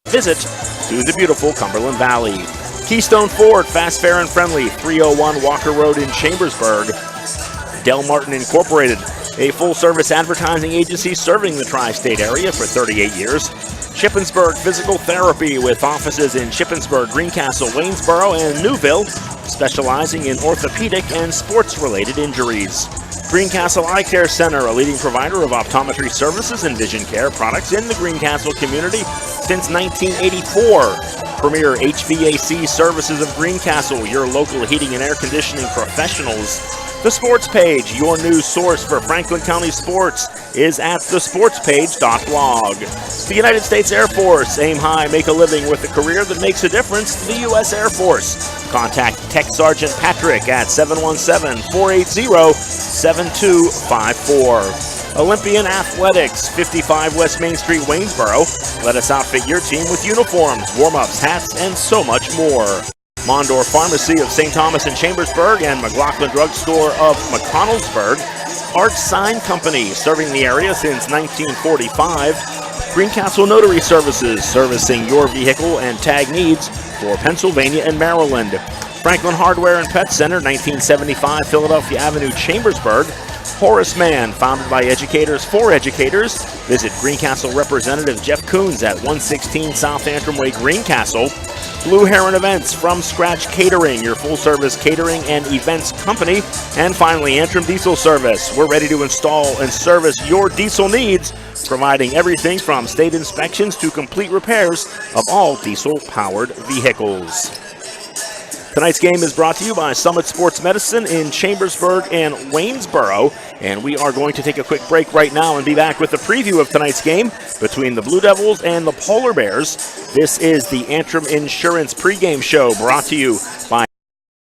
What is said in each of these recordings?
visit to the beautiful Cumberland Valley. Keystone Ford, fast, fair, and friendly, 301 Walker Road in Chambersburg. Del Martin Incorporated, a full-service advertising agency serving the tri-state area for 38 years. Shippensburg Physical Therapy with offices in Shippensburg, Greencastle, Waynesboro, and Newville, specializing in orthopedic and sports-related injuries. Greencastle Eye Care Center, a leading provider of optometry services and vision care products in the Greencastle community since 1984. Premier HVAC Services of Greencastle, your local heating and air conditioning professionals. The Sports Page, your news source for Franklin County sports, is at thesportspage.blog. The United States Air Force, aim high, make a living with a career that makes a difference. The U.S. Air Force. Contact Tech Sergeant Patrick at 717-480-7254. Olympian Athletics, 55 West Main Street, Waynesboro. Let us outfit your team with uniforms, warm-ups, hats, and so much more. Mondor Pharmacy of St. Thomas in Chambersburg and McLaughlin Drug Store of McConnellsburg. Arch Sign Company, serving the area since 1945. Greencastle Notary Services, servicing your vehicle and tag needs for Pennsylvania and Maryland. Franklin Hardware and Pet Center, 1975 Philadelphia Avenue, Chambersburg. Horace Mann, founded by educators for educators. Visit Greencastle Representative Jeff Coons at 116 South Antrim Way, Greencastle. Blue Heron Events, from scratch catering, your full-service catering and events company. And finally, Antrim Diesel Service. We're ready to install and service your diesel needs, providing everything from state inspections to complete repairs of all diesel-powered vehicles. Tonight's game is brought to you by Summit Sports Medicine in Chambersburg and Waynesboro. And we are going to take a quick break right now and be back with a preview of tonight's game between the Blue Devils and the Polar Bears. This is the Antrim Insurance pregame show brought to you by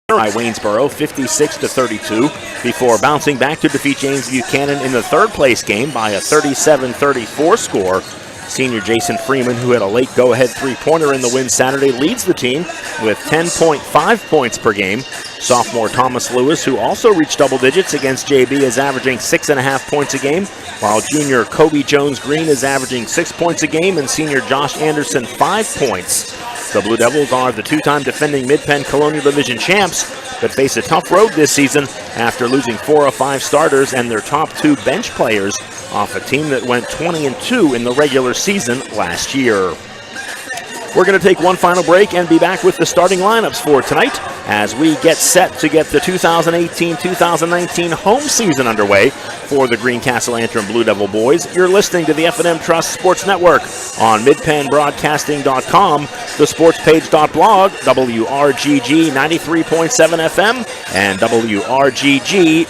Waynesboro, 56-32, before bouncing back to defeat James Buchanan in the third-place game by a 37-34 score. Senior Jason Freeman, who had a late go-ahead three-pointer in the win Saturday, leads the team with 10.5 points per game. Sophomore Thomas Lewis, who also reached double digits against JB, is averaging 6.5 points a game, while junior Kobe Jones-Green is averaging 6 points a game, and senior Josh Anderson 5 points. The Blue Devils are the two-time defending Mid-Penn Colonial Division champs, but face a tough road this season after losing 4 of 5 starters and their top 2 bench players off a team that went 20-2 in the regular season last year. We're going to take one final break and be back with the starting lineups for tonight as we get set to get the 2018-2019 home season underway for the Greencastle Antrim Blue Devil boys. You're listening to the F&M Trust Sports Network on midpennbroadcasting.com, thesportspage.blog, WRGG 93.7 FM, and WRGG.org.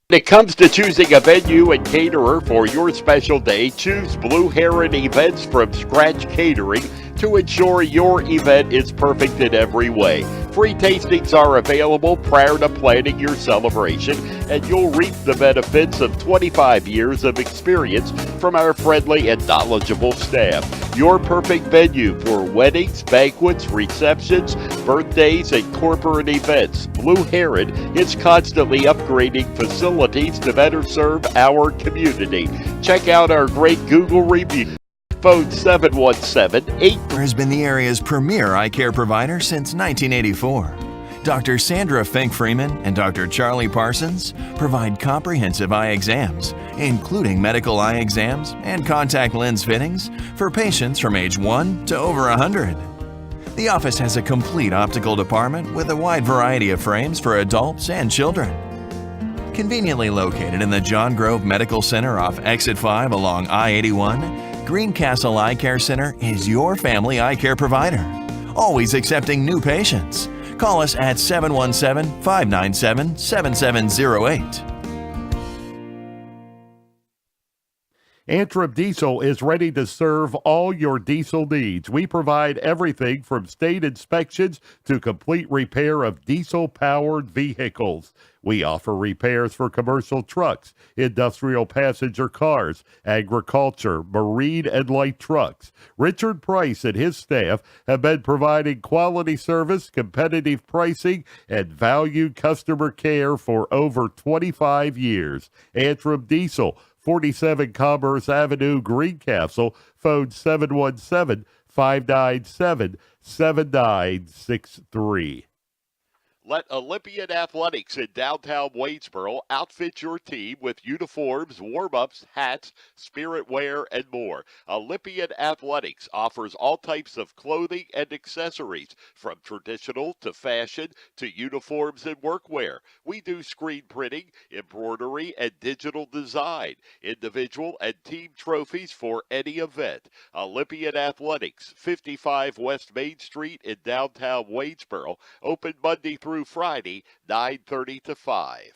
When it comes to choosing a venue and caterer for your special day, choose Blue Heron Events from Scratch Catering to ensure your event is perfect in every way. Free tastings are available prior to planning your celebration, and you'll reap the benefits of 25 years of experience from our friendly and knowledgeable staff. Your perfect venue for weddings, banquets, receptions, birthdays, and corporate events. Blue Heron is constantly upgrading facilities to better serve our community. Check out our great Google review. Phone 717-8 has been the area's premier eye care provider since 1984. Dr. Sandra Fink-Freeman and Dr. Charlie Parsons provide comprehensive eye exams, including medical eye exams and contact lens fittings for patients from age 1 to over 100. The office has a complete optical department with a wide variety of frames for adults and children. Conveniently located in the John Grove Medical Center off Exit 5 along I-81, Greencastle Eye Care Center is your family eye care provider, always accepting new patients. Call us at 717-597-7708. Antrim Diesel is ready to serve all your diesel needs. We provide everything from state inspections to complete repair of diesel-powered vehicles. We offer repairs for commercial trucks, industrial passenger cars, agriculture, marine, and light trucks. Richard Price and his staff have been providing quality service, competitive pricing, and valued customer care for over 25 years. Antrim Diesel, 47 Commerce Avenue, Greencastle. Phone 717-597-7963. Let Olympian Athletics in downtown Waynesboro outfit your team with uniforms, warm-ups, hats, spirit wear, and more. Olympian Athletics offers all types of clothing and accessories, from traditional to fashion to uniforms and workwear. We do screen printing, embroidery, and digital design, individual and team trophies for any event. Olympian Athletics, 55 West Main Street in downtown Waynesboro, open Monday through Friday, 9:30 to 5.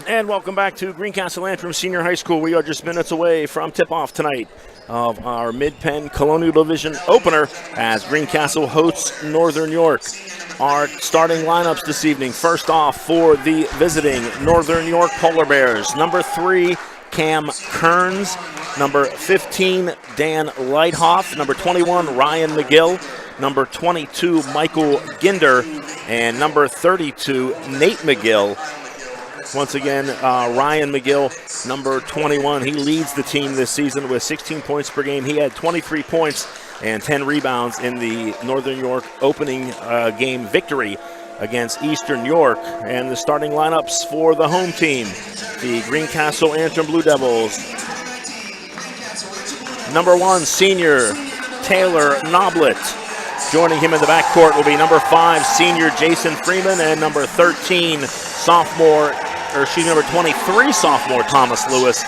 And welcome back to Greencastle Antrim Senior High School. We are just minutes away from tip-off tonight of our Mid-Penn Colonial Division opener as Greencastle hosts Northern York. Our starting lineups this evening, first off for the visiting Northern York Polar Bears. Number 3, Cam Kearns. Number 15, Dan Lighthoff. Number 21, Ryan McGill. Number 22, Michael Ginder. And number 32, Nate McGill. Once again, Ryan McGill, number 21. He leads the team this season with 16 points per game. He had 23 points and 10 rebounds in the Northern York opening game victory against Eastern York. And the starting lineups for the home team, the Greencastle Antrim Blue Devils. Number 1, senior Taylor Noblet. Joining him in the backcourt will be number 5, senior Jason Freeman, and number 13, number 23, sophomore Thomas Lewis.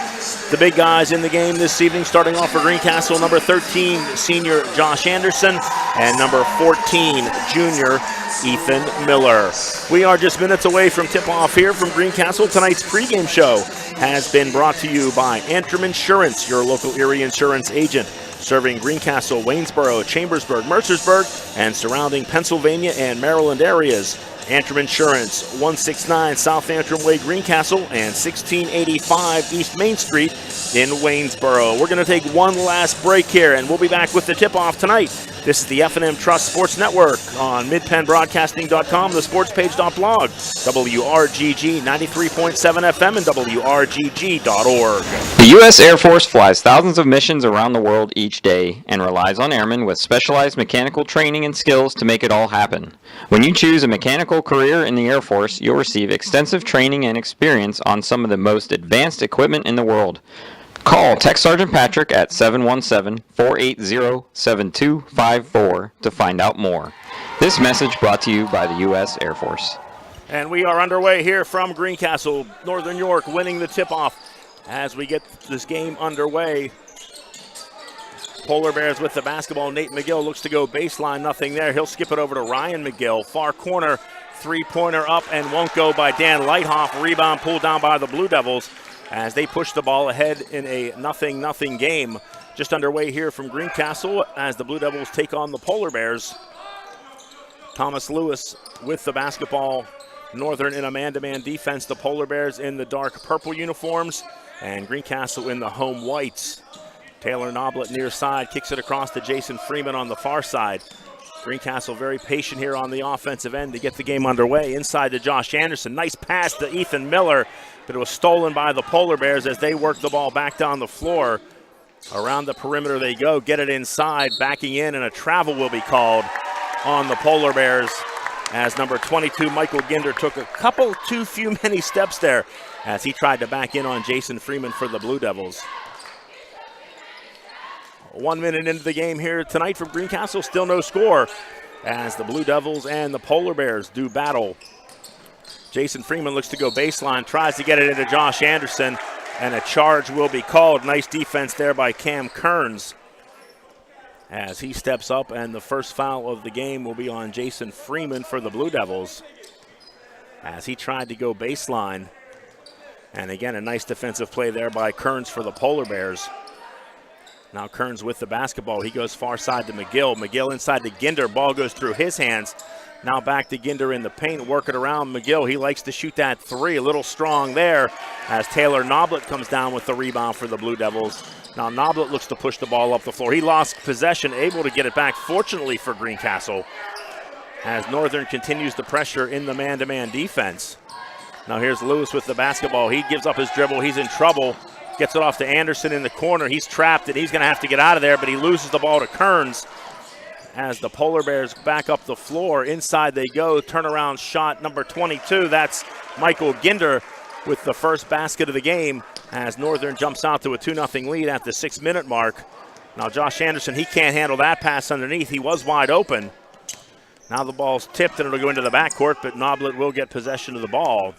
The big guys in the game this evening, starting off for Greencastle, number 13, senior Josh Anderson, and number 14, junior Ethan Miller. We are just minutes away from tip-off here from Greencastle. Tonight's pregame show has been brought to you by Antrim Insurance, your local Erie insurance agent, serving Greencastle, Waynesboro, Chambersburg, Mercersburg, and surrounding Pennsylvania and Maryland areas. Antrim Insurance, 169 South Antrim Way, Greencastle, and 1685 East Main Street in Waynesboro. We're going to take one last break here, and we'll be back with the tip-off tonight. This is the F&M Trust Sports Network on MidPennBroadcasting.com, the sportspage.blog, WRGG 93.7 FM, and WRGG.org. The U.S. Air Force flies thousands of missions around the world each day and relies on airmen with specialized mechanical training and skills to make it all happen. When you choose a mechanical career in the Air Force, you'll receive extensive training and experience on some of the most advanced equipment in the world. Call Tech Sergeant Patrick at 717-480-7254 to find out more. This message brought to you by the U.S. Air Force. And we are underway here from Greencastle. Northern York winning the tip-off as we get this game underway. Polar Bears with the basketball. Nate McGill looks to go baseline, nothing there. He'll skip it over to Ryan McGill. Far corner, three-pointer up and won't go by Dan Lighthoff. Rebound pulled down by the Blue Devils as they push the ball ahead in a 0-0 game. Just underway here from Greencastle as the Blue Devils take on the Polar Bears. Thomas Lewis with the basketball. Northern in a man-to-man defense. The Polar Bears in the dark purple uniforms and Greencastle in the home whites. Taylor Noblet near side kicks it across to Jason Freeman on the far side. Greencastle very patient here on the offensive end to get the game underway. Inside to Josh Anderson. Nice pass to Ethan Miller, but it was stolen by the Polar Bears as they work the ball back down the floor. Around the perimeter they go, get it inside, backing in, and a travel will be called. on the Polar Bears, as number 22, Michael Ginder, took a couple too few many steps there as he tried to back in on Jason Freeman for the Blue Devils. 1 minute into the game here tonight from Greencastle, still no score as the Blue Devils and the Polar Bears do battle. Jason Freeman looks to go baseline, tries to get it into Josh Anderson, and a charge will be called. Nice defense there by Cam Kearns as he steps up, and the first foul of the game will be on Jason Freeman for the Blue Devils as he tried to go baseline. And again, a nice defensive play there by Kearns for the Polar Bears. Now Kearns with the basketball. He goes far side to McGill. McGill inside to Ginder. Ball goes through his hands. Now back to Ginder in the paint, working around McGill. He likes to shoot that three. A little strong there as Taylor Noblet comes down with the rebound for the Blue Devils. Now Noblet looks to push the ball up the floor. He lost possession, able to get it back, fortunately for Greencastle, as Northern continues the pressure in the man-to-man defense. Now here's Lewis with the basketball. He gives up his dribble. He's in trouble. Gets it off to Anderson in the corner. He's trapped and he's going to have to get out of there, but he loses the ball to Kearns as the Polar Bears back up the floor. Inside they go. Turnaround shot number 22. That's Michael Ginder with the first basket of the game as Northern jumps out to a 2-0 lead at the 6-minute mark. Now Josh Anderson, he can't handle that pass underneath. He was wide open. Now the ball's tipped and it'll go into the backcourt, but Noblet will get possession of the ball.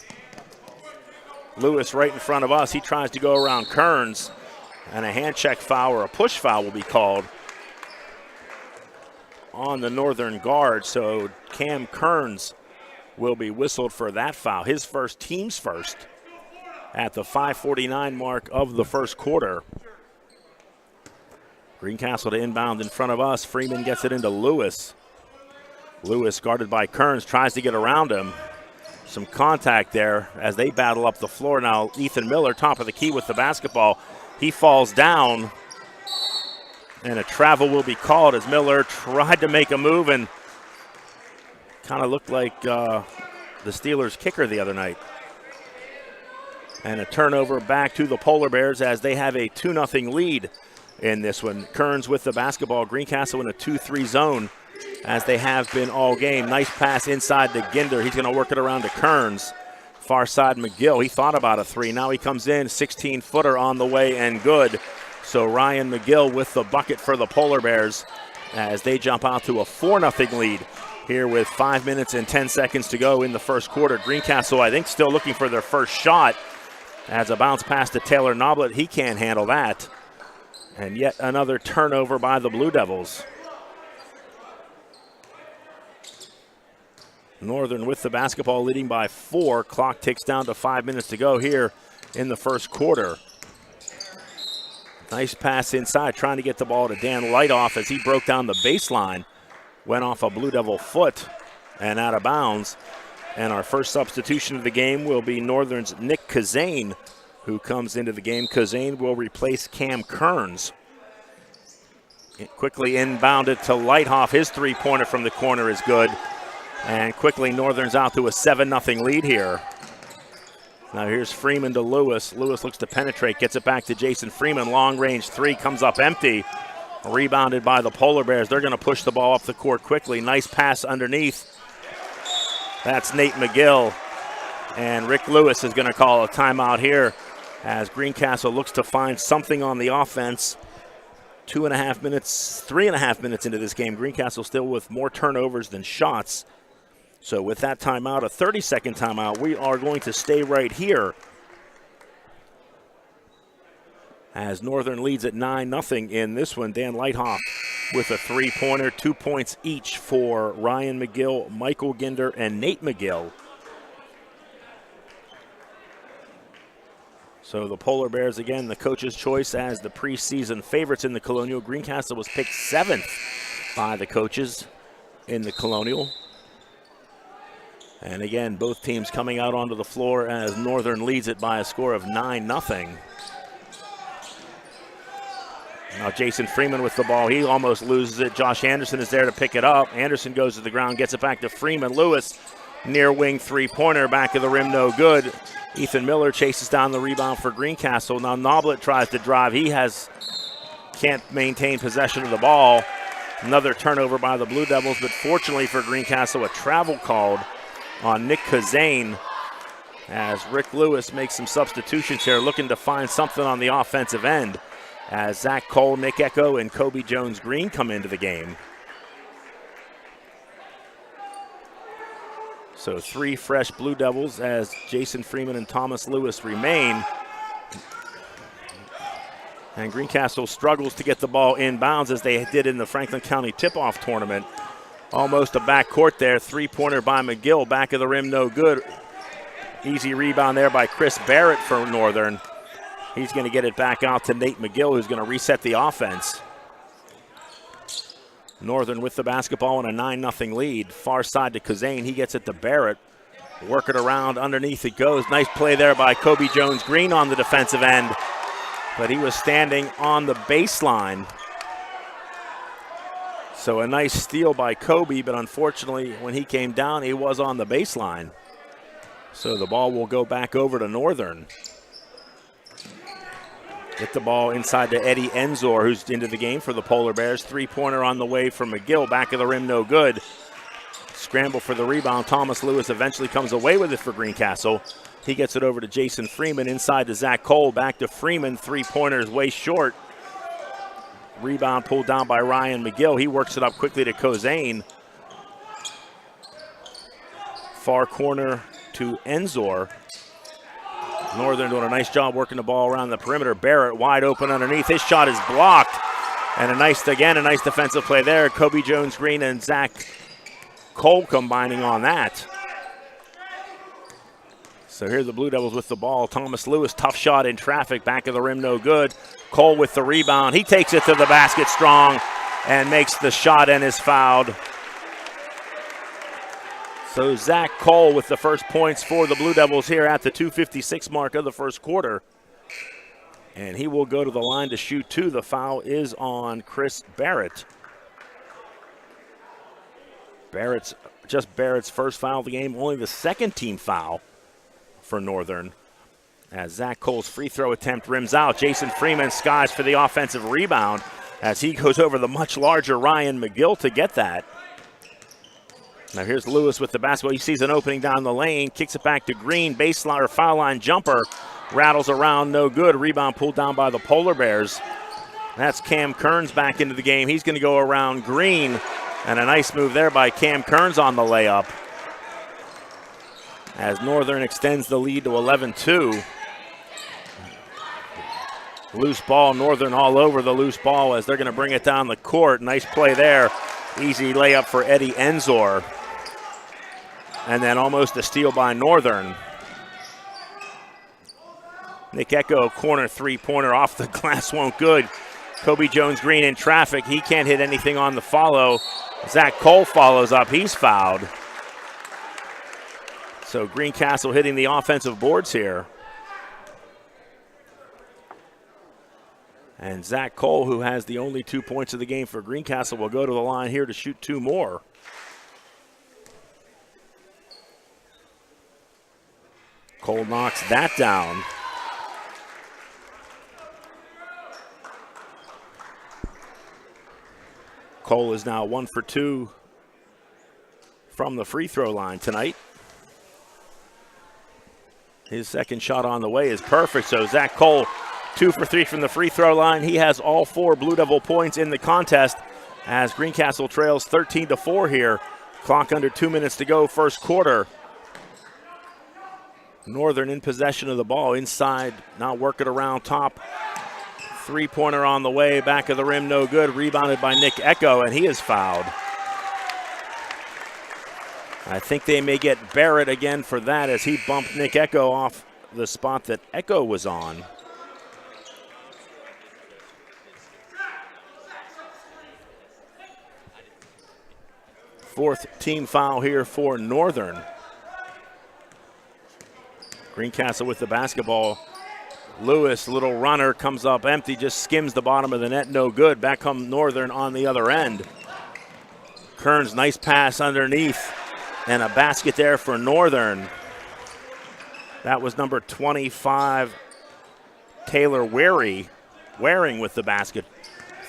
Lewis right in front of us. He tries to go around Kearns, and a hand check foul or a push foul will be called on the Northern guard. So Cam Kearns will be whistled for that foul. His first, team's first, at the 5:49 mark of the first quarter. Greencastle to inbound in front of us. Freeman gets it into Lewis. Lewis guarded by Kearns, tries to get around him. Some contact there as they battle up the floor. Now Ethan Miller, top of the key with the basketball. He falls down, and a travel will be called as Miller tried to make a move and kind of looked like the Steelers kicker the other night. And a turnover back to the Polar Bears as they have a 2-0 lead in this one. Kearns with the basketball. Greencastle in a 2-3 zone, as they have been all game. Nice pass inside to Ginder. He's going to work it around to Kearns. Far side McGill. He thought about a three. Now he comes in, 16-footer on the way and good. So Ryan McGill with the bucket for the Polar Bears as they jump out to a 4-0 lead here with 5 minutes and 10 seconds to go in the first quarter. Greencastle, I think, still looking for their first shot as a bounce pass to Taylor Noblet. He can't handle that. And yet another turnover by the Blue Devils. Northern with the basketball, leading by 4. Clock ticks down to 5 minutes to go here in the first quarter. Nice pass inside, trying to get the ball to Dan Lightoff as he broke down the baseline. Went off a Blue Devil foot and out of bounds. And our first substitution of the game will be Northern's Nick Kazane, who comes into the game. Kazane will replace Cam Kearns. It quickly inbounded to Lightoff. His three-pointer from the corner is good. And quickly Northern's out to a 7-0 lead here. Now here's Freeman to Lewis. Lewis looks to penetrate, gets it back to Jason Freeman. Long-range three comes up empty. Rebounded by the Polar Bears. They're going to push the ball up the court quickly. Nice pass underneath. That's Nate McGill. And Rick Lewis is going to call a timeout here as Greencastle looks to find something on the offense. 3.5 minutes into this game. Greencastle still with more turnovers than shots. So with that timeout, a 30-second timeout, we are going to stay right here as Northern leads at 9-0 in this one. Dan Lightoff with a three-pointer, 2 points each for Ryan McGill, Michael Ginder, and Nate McGill. So the Polar Bears, again, the coach's choice as the preseason favorites in the Colonial. Greencastle was picked 7th by the coaches in the Colonial. And again, both teams coming out onto the floor as Northern leads it by a score of 9-0. Now Jason Freeman with the ball. He almost loses it. Josh Anderson is there to pick it up. Anderson goes to the ground, gets it back to Freeman. Lewis, near wing three-pointer, back of the rim, no good. Ethan Miller chases down the rebound for Greencastle. Now Noblet tries to drive. Can't maintain possession of the ball. Another turnover by the Blue Devils, but fortunately for Greencastle, a travel called on Nick Kazane as Rick Lewis makes some substitutions here, looking to find something on the offensive end as Zach Cole, Nick Echo, and Kobe Jones-Green come into the game. So 3 fresh Blue Devils as Jason Freeman and Thomas Lewis remain. And Greencastle struggles to get the ball inbounds as they did in the Franklin County tip-off tournament. Almost a backcourt there. 3-pointer by McGill. Back of the rim, no good. Easy rebound there by Chris Barrett for Northern. He's going to get it back out to Nate McGill, who's going to reset the offense. Northern with the basketball in a 9-0 lead. Far side to Kazane. He gets it to Barrett. Work it around. Underneath it goes. Nice play there by Kobe Jones-Green on the defensive end. But he was standing on the baseline. So a nice steal by Kobe, but unfortunately when he came down, he was on the baseline. So the ball will go back over to Northern. Get the ball inside to Eddie Enzor, who's into the game for the Polar Bears. 3-pointer on the way from McGill. Back of the rim, no good. Scramble for the rebound. Thomas Lewis eventually comes away with it for Greencastle. He gets it over to Jason Freeman, inside to Zach Cole, back to Freeman. 3-pointers way short. Rebound pulled down by Ryan McGill. He works it up quickly to Kozane. Far corner to Enzor. Northern doing a nice job working the ball around the perimeter. Barrett wide open underneath. His shot is blocked. And a nice defensive play there. Kobe Jones-Green and Zach Cole combining on that. So here the Blue Devils with the ball. Thomas Lewis, tough shot in traffic. Back of the rim, no good. Cole with the rebound. He takes it to the basket strong and makes the shot and is fouled. So Zach Cole with the first points for the Blue Devils here at the 2:56 mark of the first quarter. And he will go to the line to shoot 2. The foul is on Chris Barrett. Barrett's first foul of the game, only the second team foul for Northern. As Zach Cole's free throw attempt rims out, Jason Freeman skies for the offensive rebound as he goes over the much larger Ryan McGill to get that. Now here's Lewis with the basketball. He sees an opening down the lane, kicks it back to Green, baseline or foul line jumper, rattles around, no good. Rebound pulled down by the Polar Bears. That's Cam Kearns back into the game. He's going to go around Green, and a nice move there by Cam Kearns on the layup. As Northern extends the lead to 11-2. Loose ball, Northern all over the loose ball as they're going to bring it down the court. Nice play there. Easy layup for Eddie Enzor. And then almost a steal by Northern. Nick Echo, corner 3-pointer off the glass, won't good. Kobe Jones-Green in traffic. He can't hit anything on the follow. Zach Cole follows up. He's fouled. So Greencastle hitting the offensive boards here. And Zach Cole, who has the only 2 points of the game for Greencastle, will go to the line here to shoot 2 more. Cole knocks that down. Cole is now 1 for 2 from the free throw line tonight. His second shot on the way is perfect, so Zach Cole 2 for 3 from the free throw line. He has all 4 Blue Devil points in the contest as Greencastle trails 13-4 here. Clock under 2 minutes to go, first quarter. Northern in possession of the ball inside, now work it around top. 3-pointer on the way, back of the rim, no good. Rebounded by Nick Echo, and he is fouled. I think they may get Barrett again for that as he bumped Nick Echo off the spot that Echo was on. Fourth team foul here for Northern. Greencastle with the basketball. Lewis, little runner, comes up empty, just skims the bottom of the net, no good. Back come Northern on the other end. Kearns, nice pass underneath, and a basket there for Northern. That was number 25, Taylor Waring with the basket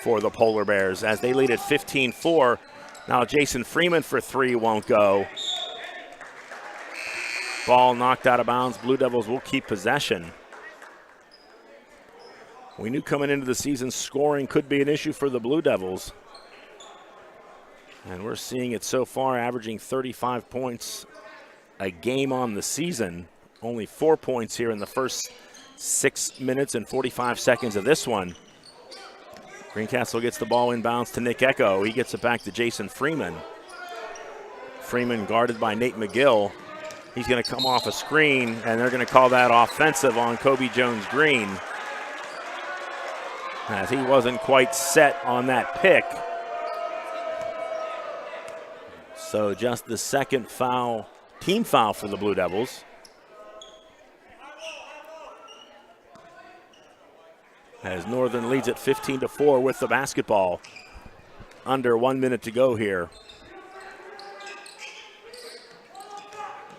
for the Polar Bears as they lead at 15-4. Now Jason Freeman for three won't go. Ball knocked out of bounds. Blue Devils will keep possession. We knew coming into the season scoring could be an issue for the Blue Devils. And we're seeing it so far, averaging 35 points a game on the season. Only 4 points here in the first 6 minutes and 45 seconds of this one. Greencastle gets the ball inbounds to Nick Echo. He gets it back to Jason Freeman. Freeman guarded by Nate McGill. He's going to come off a screen, and they're going to call that offensive on Kobe Jones-Green, as he wasn't quite set on that pick. So just the second foul, team foul for the Blue Devils. As Northern leads at 15-4 with the basketball. Under 1 minute to go here.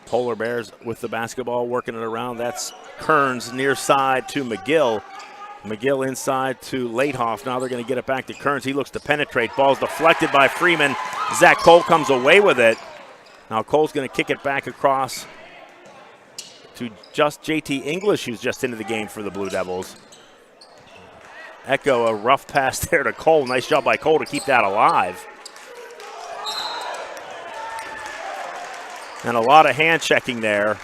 Polar Bears with the basketball, working it around. That's Kearns near side to McGill. McGill inside to Latehoff. Now they're going to get it back to Kearns. He looks to penetrate. Ball's deflected by Freeman. Zach Cole comes away with it. Now Cole's going to kick it back across to just JT English, who's just into the game for the Blue Devils. Echo, a rough pass there to Cole. Nice job by Cole to keep that alive. And a lot of hand checking there.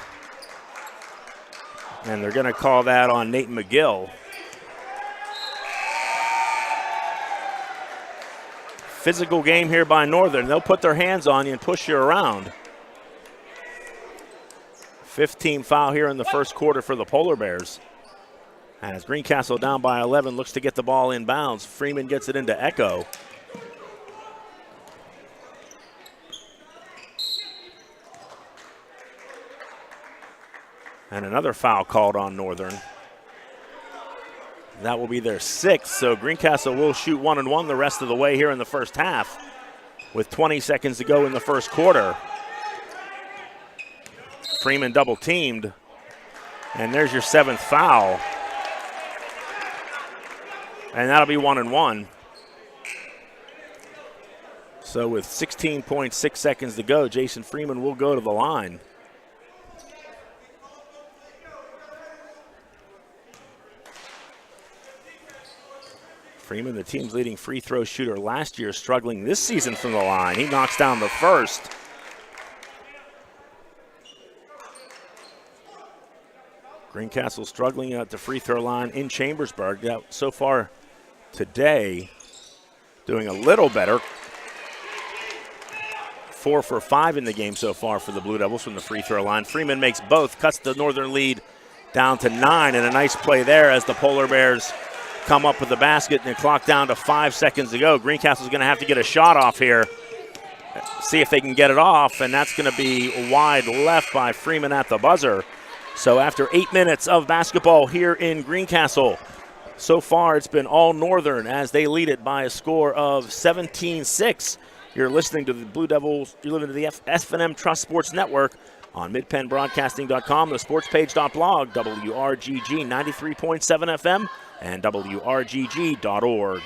And they're going to call that on Nate McGill. Physical game here by Northern. They'll put their hands on you and push you around. 15 foul here in the first quarter for the Polar Bears. As Greencastle down by 11, looks to get the ball inbounds. Freeman gets it into Echo. And another foul called on Northern. That will be their sixth, so Greencastle will shoot 1-1 the rest of the way here in the first half with 20 seconds to go in the first quarter. Freeman double teamed, and there's your seventh foul. And that'll be 1-1. So with 16.6 seconds to go, Jason Freeman will go to the line. Freeman, the team's leading free throw shooter last year, struggling this season from the line. He knocks down the first. Greencastle struggling at the free throw line in Chambersburg. Now, so far today, doing a little better. 4 for 5 in the game so far for the Blue Devils from the free throw line. Freeman makes both, cuts the Northern lead down to 9, and a nice play there as the Polar Bears come up with the basket and the clock down to 5 seconds to go. Greencastle's going to have to get a shot off here, see if they can get it off, and that's going to be wide left by Freeman at the buzzer. So after 8 minutes of basketball here in Greencastle, so far it's been all Northern as they lead it by a score of 17-6. You're listening to the Blue Devils, you're listening to the F&M Trust Sports Network on midpennbroadcasting.com, the sportspage.blog, WRGG 93.7 FM, and WRGG.org.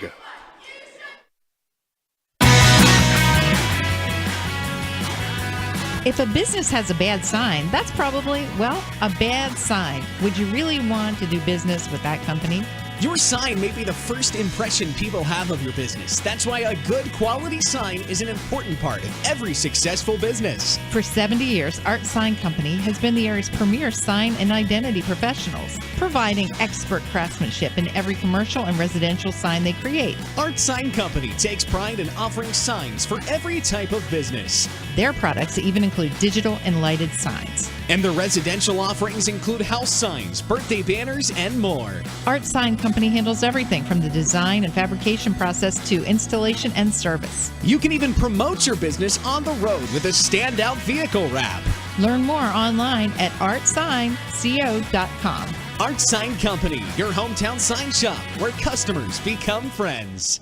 If a business has a bad sign, that's probably, well, a bad sign. Would you really want to do business with that company? Your sign may be the first impression people have of your business. That's why a good quality sign is an important part of every successful business. For 70 years, Art Sign Company has been the area's premier sign and identity professionals, providing expert craftsmanship in every commercial and residential sign they create. Art Sign Company takes pride in offering signs for every type of business. Their products even include digital and lighted signs. And the residential offerings include house signs, birthday banners, and more. Art Sign Company handles everything from the design and fabrication process to installation and service. You can even promote your business on the road with a standout vehicle wrap. Learn more online at artsignco.com. Art Sign Company, your hometown sign shop where customers become friends.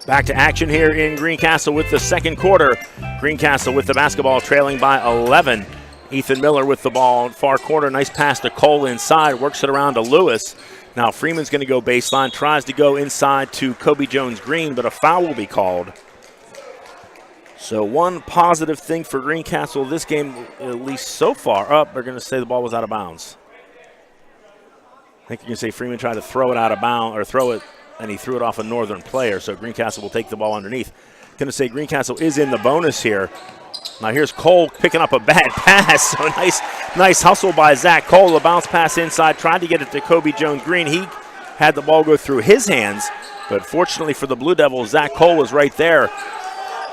Back to action here in Greencastle with the second quarter. Greencastle with the basketball trailing by 11. Ethan Miller with the ball far corner. Nice pass to Cole inside. Works it around to Lewis. Now Freeman's going to go baseline, tries to go inside to Kobe Jones-Green, but a foul will be called. So one positive thing for Greencastle this game, at least so far, they're going to say the ball was out of bounds. I think you can say Freeman tried to throw it out of bounds, or throw it, and he threw it off a Northern player, so Greencastle will take the ball underneath. Going to say Greencastle is in the bonus here. Now here's Cole picking up a bad pass, so nice hustle by Zach Cole. A bounce pass inside, tried to get it to Kobe Jones-Green. He had the ball go through his hands, but fortunately for the Blue Devils, Zach Cole was right there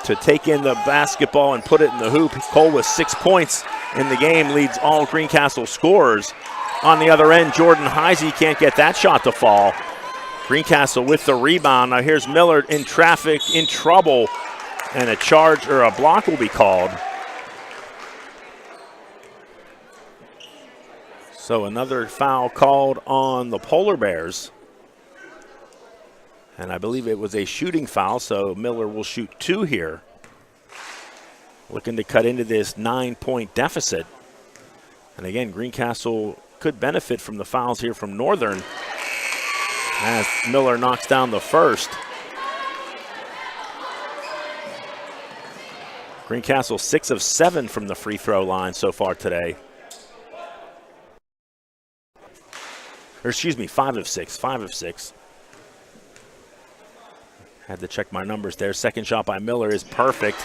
to take in the basketball and put it in the hoop. Cole with 6 points in the game, leads all Greencastle scorers. On the other end, Jordan Heisey can't get that shot to fall. Greencastle with the rebound. Now here's Miller in traffic, in trouble, and a charge or a block will be called. So another foul called on the Polar Bears. And I believe it was a shooting foul, so Miller will shoot 2 here. Looking to cut into this 9-point deficit. And again, Greencastle could benefit from the fouls here from Northern as Miller knocks down the first. Greencastle 6 of 7 from the free throw line so far today. Or excuse me, 5 of 6. Had to check my numbers there. Second shot by Miller is perfect.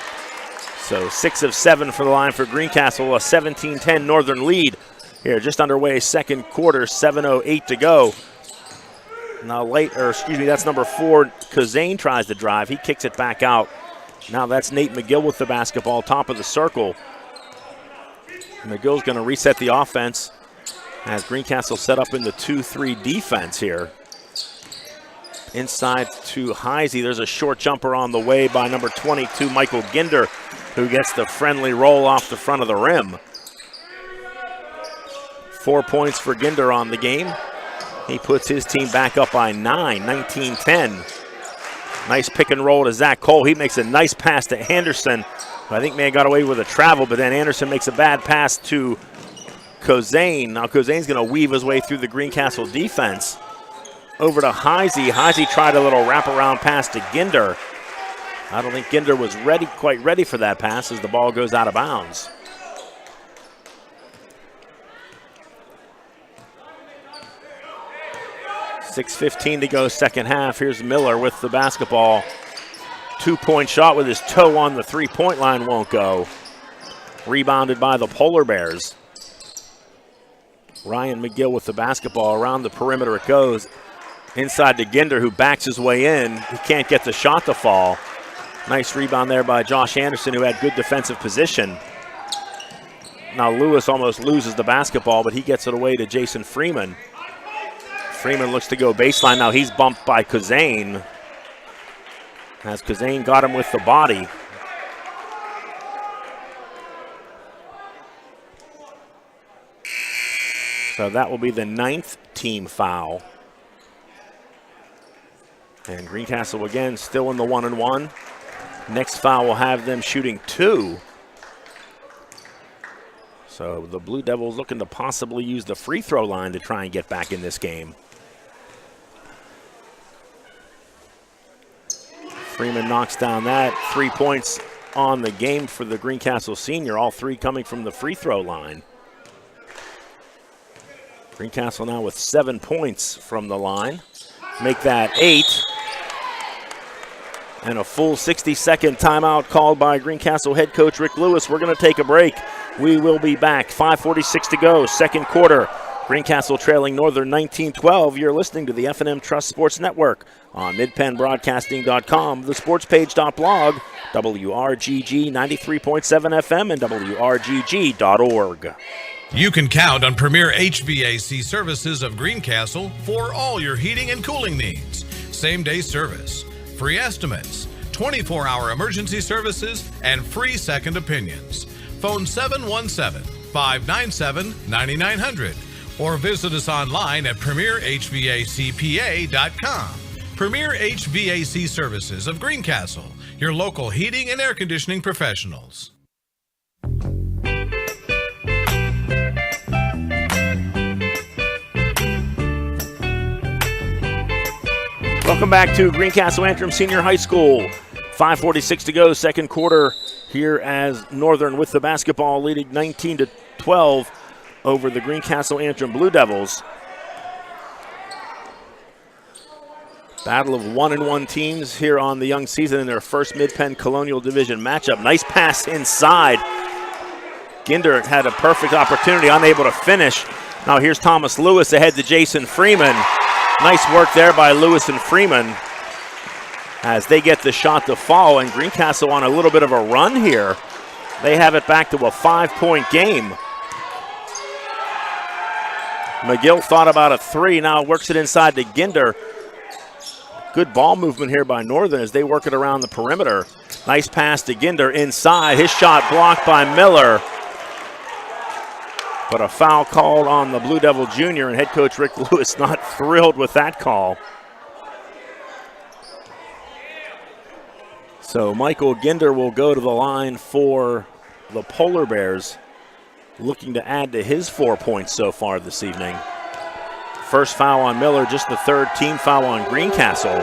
So 6 of 7 for the line for Greencastle, a 17-10 Northern lead. Here, just underway, second quarter, 7:08 to go. Now that's number 4. Kazane tries to drive. He kicks it back out. Now that's Nate McGill with the basketball, top of the circle. McGill's going to reset the offense as Greencastle set up in the 2-3 defense here. Inside to Heisey. There's a short jumper on the way by number 22, Michael Ginder, who gets the friendly roll off the front of the rim. 4 points for Ginder on the game. He puts his team back up by 9, 19-10. Nice pick and roll to Zach Cole. He makes a nice pass to Anderson. I think man got away with a travel, but then Anderson makes a bad pass to Kazane. Now Kazane's going to weave his way through the Greencastle defense. Over to Heisey. Heisey tried a little wraparound pass to Ginder. I don't think Ginder was quite ready for that pass as the ball goes out of bounds. .6:15 to go second half. Here's Miller with the basketball. 2-point shot with his toe on the 3-point line won't go. Rebounded by the Polar Bears. Ryan McGill with the basketball. Around the perimeter it goes. Inside to Ginder, who backs his way in. He can't get the shot to fall. Nice rebound there by Josh Anderson, who had good defensive position. Now Lewis almost loses the basketball, but he gets it away to Jason Freeman. Freeman looks to go baseline. Now he's bumped by Kazane, as Kazane got him with the body. So that will be the 9th team foul. And Greencastle again still in the 1-and-1. Next foul will have them shooting 2. So the Blue Devils looking to possibly use the free throw line to try and get back in this game. Freeman knocks down that. 3 points on the game for the Greencastle senior, all 3 coming from the free throw line. Greencastle now with 7 points from the line. Make that 8. And a full 60-second timeout called by Greencastle head coach Rick Lewis. We're going to take a break. We will be back. 5:46 to go, second quarter. Greencastle trailing Northern 19-12. You're listening to the F&M Trust Sports Network on midpennbroadcasting.com, thesportspage.blog, WRGG 93.7 FM, and WRGG.org. You can count on Premier HVAC Services of Greencastle for all your heating and cooling needs. Same-day service, free estimates, 24-hour emergency services, and free second opinions. Phone 717-597-9900 or visit us online at premierhvacpa.com. Premier HVAC Services of Greencastle, your local heating and air conditioning professionals. Welcome back to Greencastle Antrim Senior High School. 5:46 to go, second quarter here as Northern with the basketball, leading 19-12 over the Greencastle Antrim Blue Devils. Battle of 1-1 teams here on the young season in their first Mid-Penn Colonial Division matchup. Nice pass inside. Ginder had a perfect opportunity, unable to finish. Now here's Thomas Lewis ahead to Jason Freeman. Nice work there by Lewis and Freeman as they get the shot to fall, and Greencastle on a little bit of a run here. They have it back to a 5-point game. McGill thought about a three, now works it inside to Ginder. Good ball movement here by Northern as they work it around the perimeter. Nice pass to Ginder inside. His shot blocked by Miller. But a foul called on the Blue Devil Jr., and head coach Rick Lewis not thrilled with that call. So Michael Ginder will go to the line for the Polar Bears, looking to add to his 4 points so far this evening. First foul on Miller, just the third team foul on Greencastle,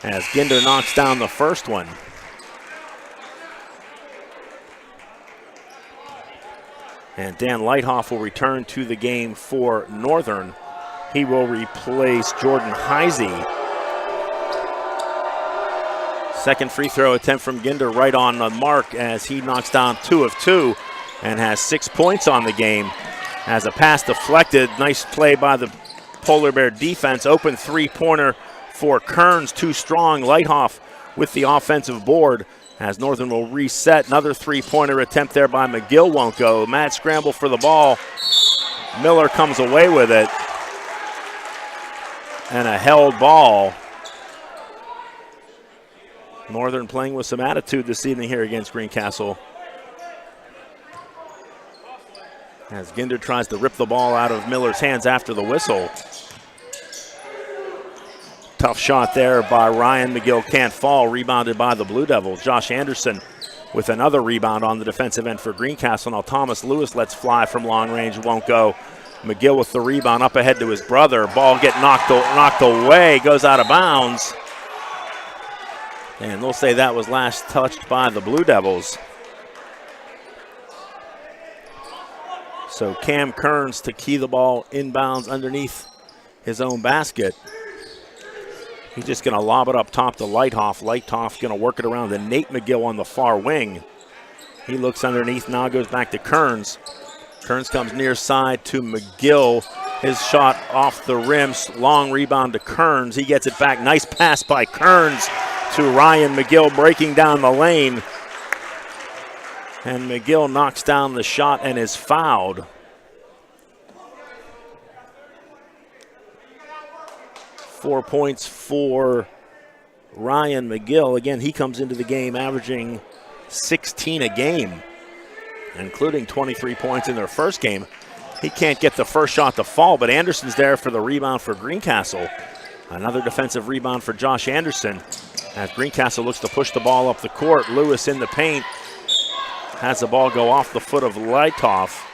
as Ginder knocks down the first one. And Dan Lighthoff will return to the game for Northern. He will replace Jordan Heisey. Second free throw attempt from Ginder right on the mark as he knocks down 2 of 2 and has 6 points on the game. As a pass deflected, nice play by the Polar Bear defense. Open three-pointer for Kearns, too strong. Lighthoff with the offensive board as Northern will reset. Another three-pointer attempt there by McGill won't go. Mad scramble for the ball. Miller comes away with it. And a held ball. Northern playing with some attitude this evening here against Greencastle. As Ginder tries to rip the ball out of Miller's hands after the whistle. Tough shot there by Ryan. McGill can't fall. Rebounded by the Blue Devils. Josh Anderson with another rebound on the defensive end for Greencastle. Now Thomas Lewis lets fly from long range. Won't go. McGill with the rebound up ahead to his brother. Ball get knocked away. Goes out of bounds. And they'll say that was last touched by the Blue Devils. So Cam Kearns to key the ball inbounds underneath his own basket. He's just going to lob it up top to Lighthoff. Lighthoff going to work it around to Nate McGill on the far wing. He looks underneath, now goes back to Kearns. Kearns comes near side to McGill. His shot off the rim, long rebound to Kearns. He gets it back, nice pass by Kearns to Ryan McGill breaking down the lane. And McGill knocks down the shot and is fouled. Four points for Ryan McGill. Again, he comes into the game averaging 16 a game, including 23 points in their first game. He can't get the first shot to fall, but Anderson's there for the rebound for Greencastle. Another defensive rebound for Josh Anderson. As Greencastle looks to push the ball up the court, Lewis in the paint. Has the ball go off the foot of Lighthoff.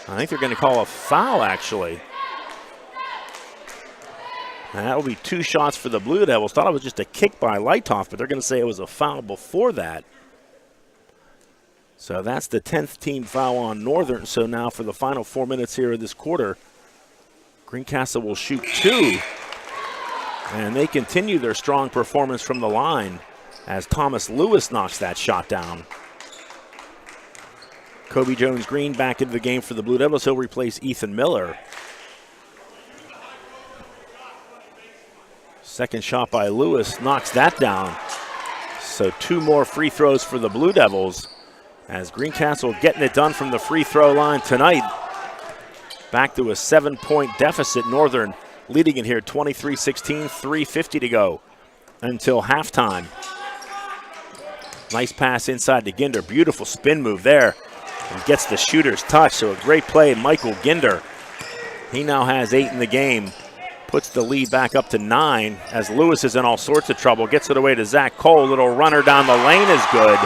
I think they're going to call a foul, actually. And that will be 2 shots for the Blue Devils. Thought it was just a kick by Lighthoff, but they're going to say it was a foul before that. So that's the 10th team foul on Northern. So now for the final 4 minutes here of this quarter, Greencastle will shoot 2. And they continue their strong performance from the line as Thomas Lewis knocks that shot down. Kobe Jones-Green back into the game for the Blue Devils. He'll replace Ethan Miller. Second shot by Lewis knocks that down. So 2 more free throws for the Blue Devils as Greencastle getting it done from the free throw line tonight. Back to a 7-point deficit. Northern leading it here 23-16, 3:50 to go until halftime. Nice pass inside to Ginder. Beautiful spin move there. And gets the shooter's touch, so a great play, Michael Ginder. He now has 8 in the game. Puts the lead back up to 9 as Lewis is in all sorts of trouble. Gets it away to Zach Cole. Little runner down the lane is good.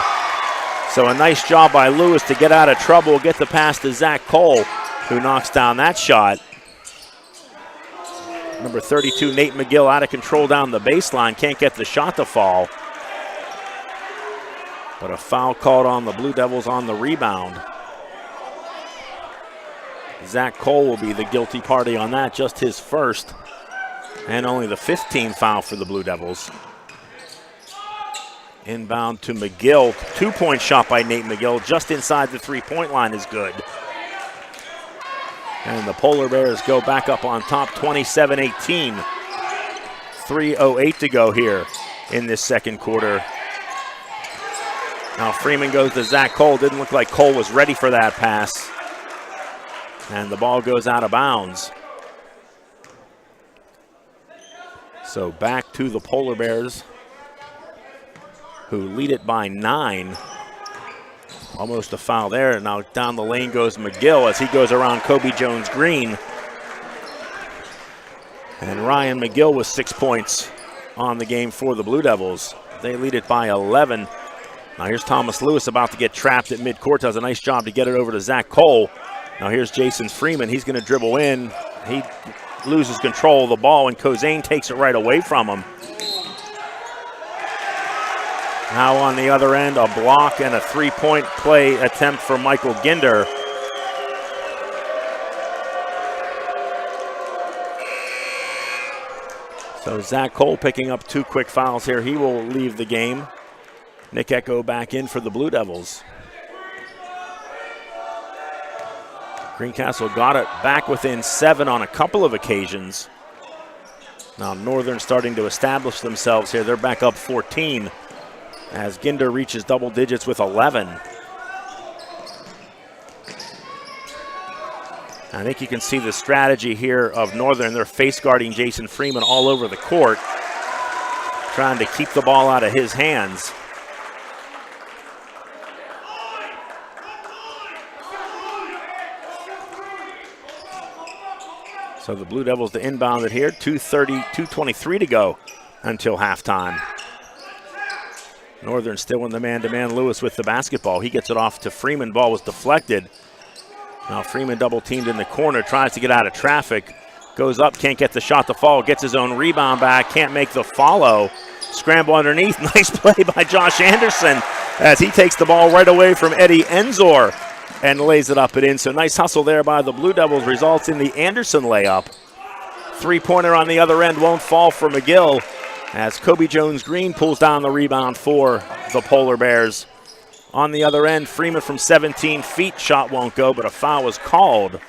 So a nice job by Lewis to get out of trouble. Get the pass to Zach Cole, who knocks down that shot. Number 32, Nate McGill, out of control down the baseline. Can't get the shot to fall. But a foul called on the Blue Devils on the rebound. Zach Cole will be the guilty party on that, just his first. And only the 15th foul for the Blue Devils. Inbound to McGill. 2-point shot by Nate McGill, just inside the 3-point line is good. And the Polar Bears go back up on top, 27-18. 3:08 to go here in this second quarter. Now Freeman goes to Zach Cole. Didn't look like Cole was ready for that pass. And the ball goes out of bounds. So back to the Polar Bears, who lead it by 9. Almost a foul there. Now down the lane goes McGill as he goes around Kobe Jones-Green. And Ryan McGill with 6 points on the game for the Blue Devils. They lead it by 11. Now here's Thomas Lewis about to get trapped at midcourt. Does a nice job to get it over to Zach Cole. Now here's Jason Freeman. He's going to dribble in. He loses control of the ball, and Kozane takes it right away from him. Now on the other end, a block and a 3-point play attempt for Michael Ginder. So Zach Cole picking up 2 quick fouls here. He will leave the game. Nick Echo back in for the Blue Devils. Greencastle got it back within 7 on a couple of occasions. Now Northern starting to establish themselves here. They're back up 14 as Ginder reaches double digits with 11. I think you can see the strategy here of Northern. They're face guarding Jason Freeman all over the court, trying to keep the ball out of his hands. So the Blue Devils to inbound it here. 2:23 to go until halftime. Northern still in the man-to-man. Lewis with the basketball. He gets it off to Freeman. Ball was deflected. Now Freeman double teamed in the corner, tries to get out of traffic. Goes up, can't get the shot to fall. Gets his own rebound back, can't make the follow. Scramble underneath. Nice play by Josh Anderson as he takes the ball right away from Eddie Enzor and lays it up and in. So nice hustle there by the Blue Devils, results in the Anderson layup. 3-pointer on the other end won't fall for McGill as Kobe Jones-Green pulls down the rebound for the Polar Bears. On the other end, Freeman from 17 feet, shot won't go, but a foul was called.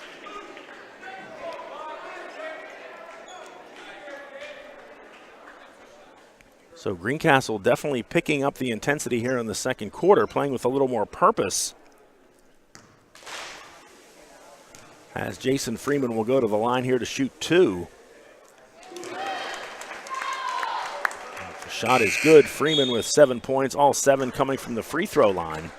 So Greencastle definitely picking up the intensity here in the second quarter, playing with a little more purpose. As Jason Freeman will go to the line here to shoot 2. The shot is good. Freeman with 7 points, all 7 coming from the free throw line.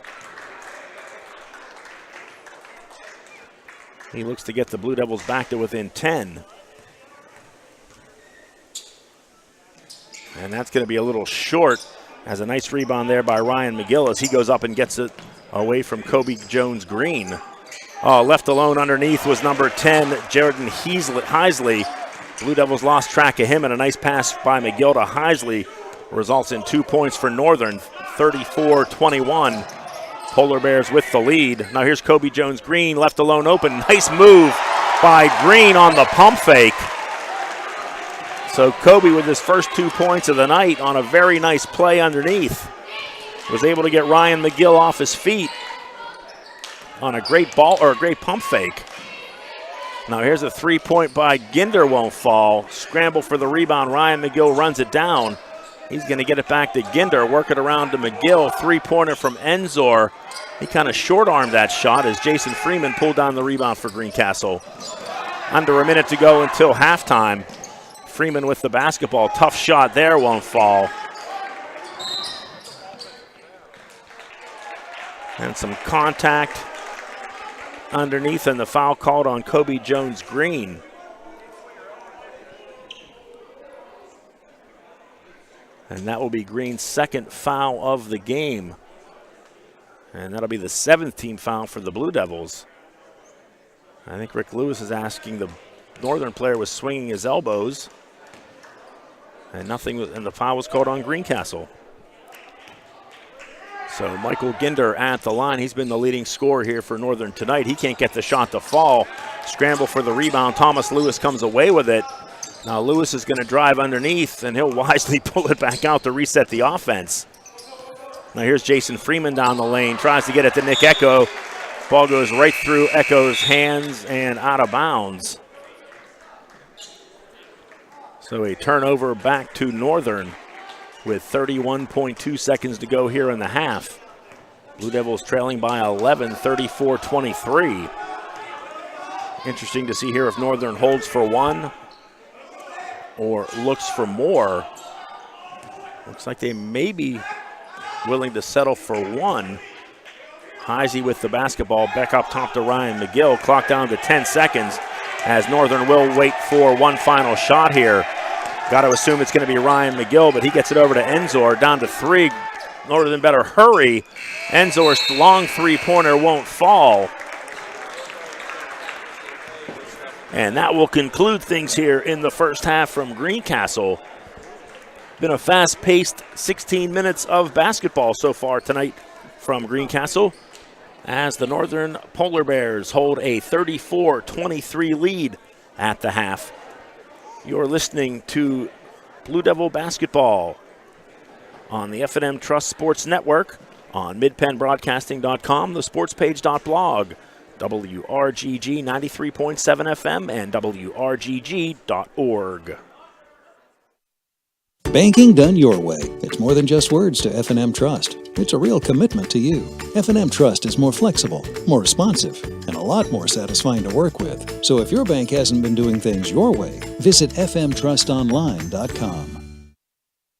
He looks to get the Blue Devils back to within 10. And that's going to be a little short, as a nice rebound there by Ryan McGill as he goes up and gets it away from Kobe Jones-Green. Oh, left alone underneath was number 10, Jordan Heisley. Blue Devils lost track of him, and a nice pass by McGill to Heisley results in 2 points for Northern, 34-21. Polar Bears with the lead. Now here's Kobe Jones-Green, left alone open. Nice move by Green on the pump fake. So Kobe with his first 2 points of the night on a very nice play underneath. Was able to get Ryan McGill off his feet on a great ball or a great pump fake. Now here's a 3-point by Ginder, won't fall. Scramble for the rebound. Ryan McGill runs it down. He's going to get it back to Ginder, work it around to McGill. 3-pointer from Enzor. He kind of short-armed that shot as Jason Freeman pulled down the rebound for Greencastle. Under a minute to go until halftime. Freeman with the basketball. Tough shot there, won't fall. And some contact underneath, and the foul called on Kobe Jones-Green. And that will be Green's second foul of the game. And that'll be the 7th team foul for the Blue Devils. I think Rick Lewis is asking the Northern player was swinging his elbows, and the foul was called on Greencastle. So Michael Ginder at the line. He's been the leading scorer here for Northern tonight. He can't get the shot to fall. Scramble for the rebound. Thomas Lewis comes away with it. Now Lewis is going to drive underneath, and he'll wisely pull it back out to reset the offense. Now here's Jason Freeman down the lane. Tries to get it to Nick Echo. Ball goes right through Echo's hands and out of bounds. So a turnover back to Northern with 31.2 seconds to go here in the half. Blue Devils trailing by 11, 34-23. Interesting to see here if Northern holds for one or looks for more. Looks like they may be willing to settle for one. Heisey with the basketball, back up top to Ryan McGill. Clock down to 10 seconds as Northern will wait for one final shot here. Got to assume it's going to be Ryan McGill, but he gets it over to Enzor, down to 3. Northern better hurry. Enzor's long three-pointer won't fall. And that will conclude things here in the first half from Greencastle. Been a fast-paced 16 minutes of basketball so far tonight from Greencastle, as the Northern Polar Bears hold a 34-23 lead at the half. You're listening to Blue Devil Basketball on the F&M Trust Sports Network, on midpennbroadcasting.com, the sportspage.blog, WRGG 93.7 FM, and WRGG.org. Banking done your way. It's more than just words to F&M Trust. It's a real commitment to you. F&M Trust is more flexible, more responsive, and a lot more satisfying to work with. So if your bank hasn't been doing things your way, visit fmtrustonline.com.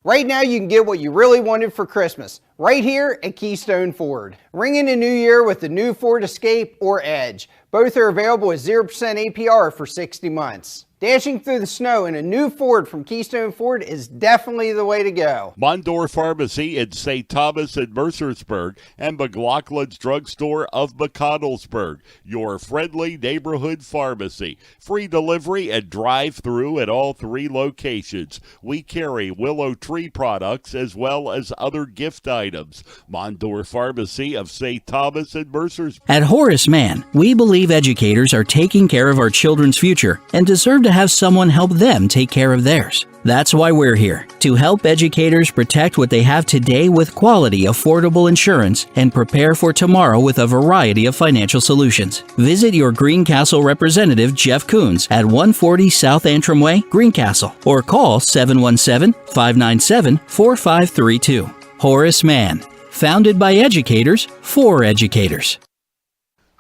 Right now you can get what you really wanted for Christmas, right here at Keystone Ford. Ring in the new year with the new Ford Escape or Edge. Both are available with 0% APR for 60 months. Dashing through the snow in a new Ford from Keystone Ford is definitely the way to go. Mondor Pharmacy in St. Thomas and Mercersburg, and McLaughlin's Drugstore of McConnellsburg, your friendly neighborhood pharmacy. Free delivery and drive-through at all 3 locations. We carry Willow Tree products as well as other gift items. Mondor Pharmacy of St. Thomas and Mercersburg. At Horace Mann, we believe educators are taking care of our children's future and deserve to have someone help them take care of theirs. That's why we're here, to help educators protect what they have today with quality, affordable insurance and prepare for tomorrow with a variety of financial solutions. Visit your Greencastle representative, Jeff Coons, at 140 South Antrim Way, Greencastle, or call 717-597-4532. Horace Mann, founded by educators for educators.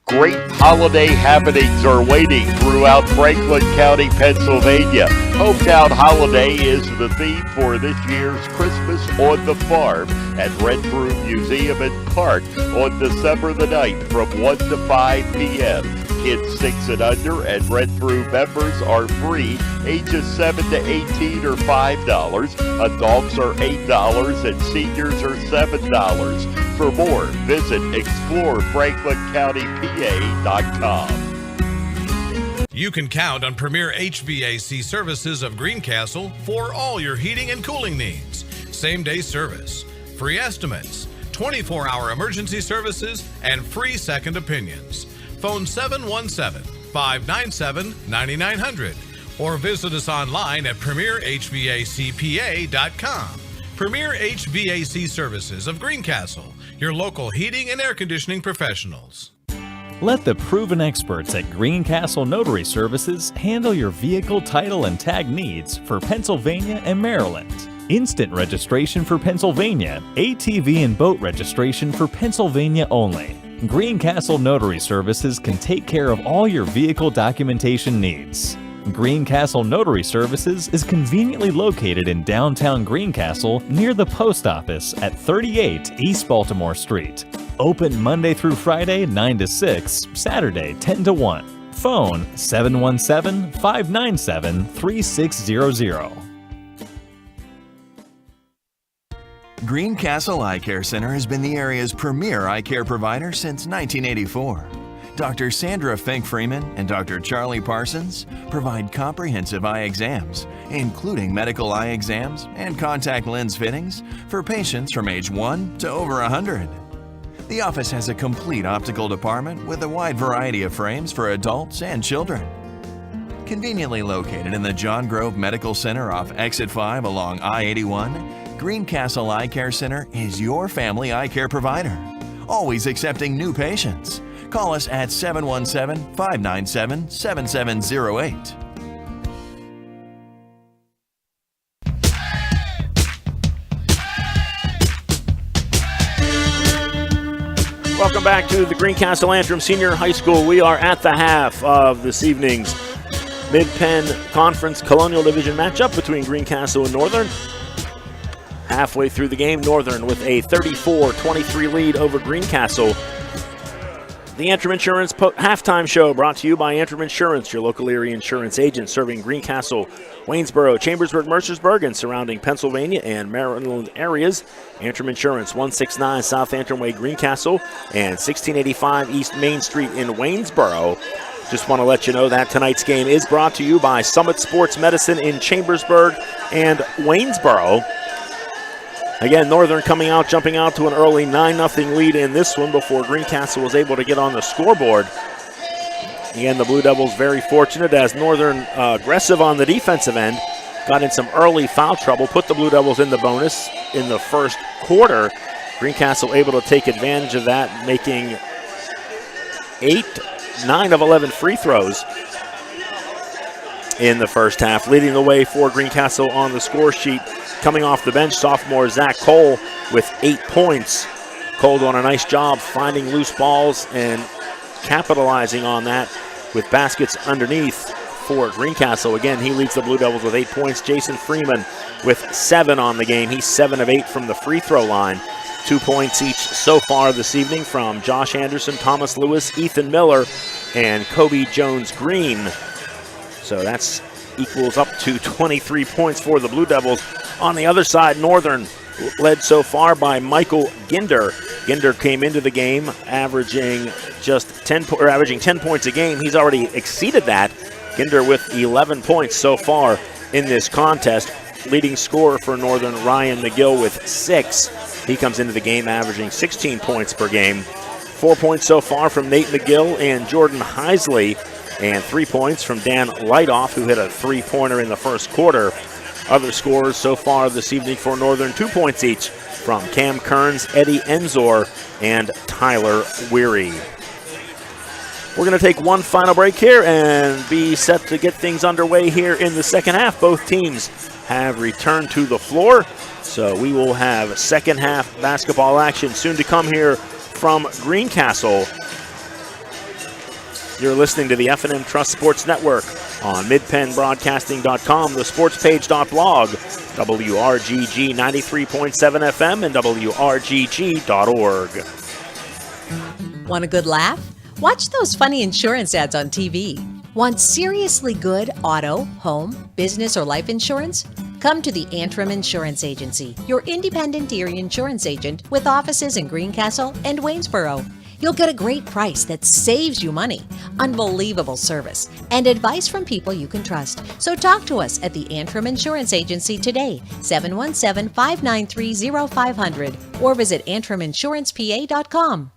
Great holiday happenings are waiting throughout Franklin County, Pennsylvania. Hometown Holiday is the theme for this year's Christmas on the Farm at Renfrew Museum and Park on December the 9th from 1 to 5 p.m. Kids 6 and under and Renfrew members are free. Ages 7 to 18 are $5. Adults are $8 and seniors are $7. For more, visit explorefranklincountypa.com. You can count on Premier HVAC Services of Greencastle for all your heating and cooling needs. Same-day service, free estimates, 24-hour emergency services, and free second opinions. Phone 717-597-9900 or visit us online at premierhvacpa.com. Premier HVAC Services of Greencastle, your local heating and air conditioning professionals. Let the proven experts at Greencastle Notary Services handle your vehicle title and tag needs for Pennsylvania and Maryland. Instant registration for Pennsylvania, ATV and boat registration for Pennsylvania only. Greencastle Notary Services can take care of all your vehicle documentation needs. Greencastle Notary Services is conveniently located in downtown Greencastle near the post office at 38 East Baltimore Street. Open Monday through Friday 9 to 6, Saturday 10 to 1. Phone 717-597-3600. Greencastle Eye Care Center has been the area's premier eye care provider since 1984. Dr. Sandra Fink-Freeman and Dr. Charlie Parsons provide comprehensive eye exams, including medical eye exams and contact lens fittings for patients from age 1 to over 100. The office has a complete optical department with a wide variety of frames for adults and children. Conveniently located in the John Grove Medical Center off Exit 5 along I-81, Greencastle Eye Care Center is your family eye care provider, always accepting new patients. Call us at 717-597-7708. Welcome back to the Greencastle Antrim Senior High School. We are at the half of this evening's Mid-Penn Conference Colonial Division matchup between Greencastle and Northern. Halfway through the game, Northern with a 34-23 lead over Greencastle. The Antrim Insurance halftime show brought to you by Antrim Insurance, your local area insurance agent serving Greencastle, Waynesboro, Chambersburg, Mercersburg, and surrounding Pennsylvania and Maryland areas. Antrim Insurance, 169 South Antrim Way, Greencastle, and 1685 East Main Street in Waynesboro. Just want to let you know that tonight's game is brought to you by Summit Sports Medicine in Chambersburg and Waynesboro. Again, Northern jumping out to an early 9-0 lead in this one before Greencastle was able to get on the scoreboard. Again, the Blue Devils very fortunate as Northern aggressive on the defensive end, got in some early foul trouble, put the Blue Devils in the bonus in the first quarter. Greencastle able to take advantage of that, making 9 of 11 free throws in the first half, leading the way for Greencastle on the score sheet. Coming off the bench, sophomore Zach Cole with 8 points. Cole doing a nice job finding loose balls and capitalizing on that with baskets underneath for Greencastle. Again, he leads the Blue Devils with 8 points. Jason Freeman with 7 on the game. He's 7 of 8 from the free throw line. 2 points each so far this evening from Josh Anderson, Thomas Lewis, Ethan Miller, and Kobe Jones-Green. So that's equals up to 23 points for the Blue Devils. On the other side, Northern led so far by Michael Ginder. Ginder came into the game averaging 10 points a game. He's already exceeded that. Ginder with 11 points so far in this contest. Leading scorer for Northern, Ryan McGill, with 6. He comes into the game averaging 16 points per game. 4 points so far from Nate McGill and Jordan Heisley, and 3 points from Dan Lightoff, who hit a three-pointer in the first quarter. Other scorers so far this evening for Northern, 2 points each from Cam Kearns, Eddie Enzor, and Tyler Weary. We're going to take one final break here and be set to get things underway here in the second half. Both teams have returned to the floor, so we will have second half basketball action soon to come here from Greencastle. You're listening to the F&M Trust Sports Network on midpennbroadcasting.com, the sportspage.blog, WRGG 93.7 FM, and WRGG.org. Want a good laugh? Watch those funny insurance ads on TV. Want seriously good auto, home, business, or life insurance? Come to the Antrim Insurance Agency, your independent area insurance agent with offices in Greencastle and Waynesboro. You'll get a great price that saves you money, unbelievable service, and advice from people you can trust. So talk to us at the Antrim Insurance Agency today, 717-593-0500, or visit antriminsurancepa.com.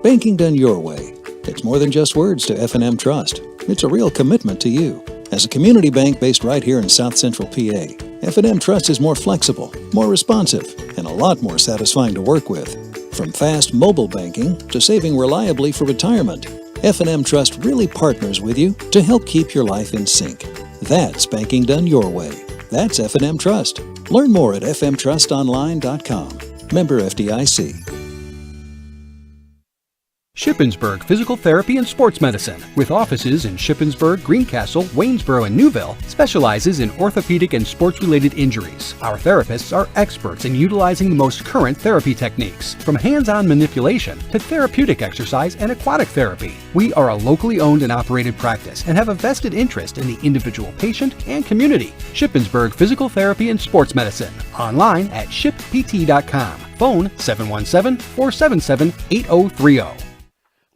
Banking done your way. It's more than just words to F&M Trust. It's a real commitment to you. As a community bank based right here in South Central PA, F&M Trust is more flexible, more responsive, and a lot more satisfying to work with. From fast mobile banking to saving reliably for retirement, F&M Trust really partners with you to help keep your life in sync. That's banking done your way. That's F&M Trust. Learn more at fmtrustonline.com. Member FDIC. Shippensburg Physical Therapy and Sports Medicine, with offices in Shippensburg, Greencastle, Waynesboro, and Newville, specializes in orthopedic and sports-related injuries. Our therapists are experts in utilizing the most current therapy techniques, from hands-on manipulation to therapeutic exercise and aquatic therapy. We are a locally owned and operated practice and have a vested interest in the individual patient and community. Shippensburg Physical Therapy and Sports Medicine, online at shippt.com. Phone 717-477-8030.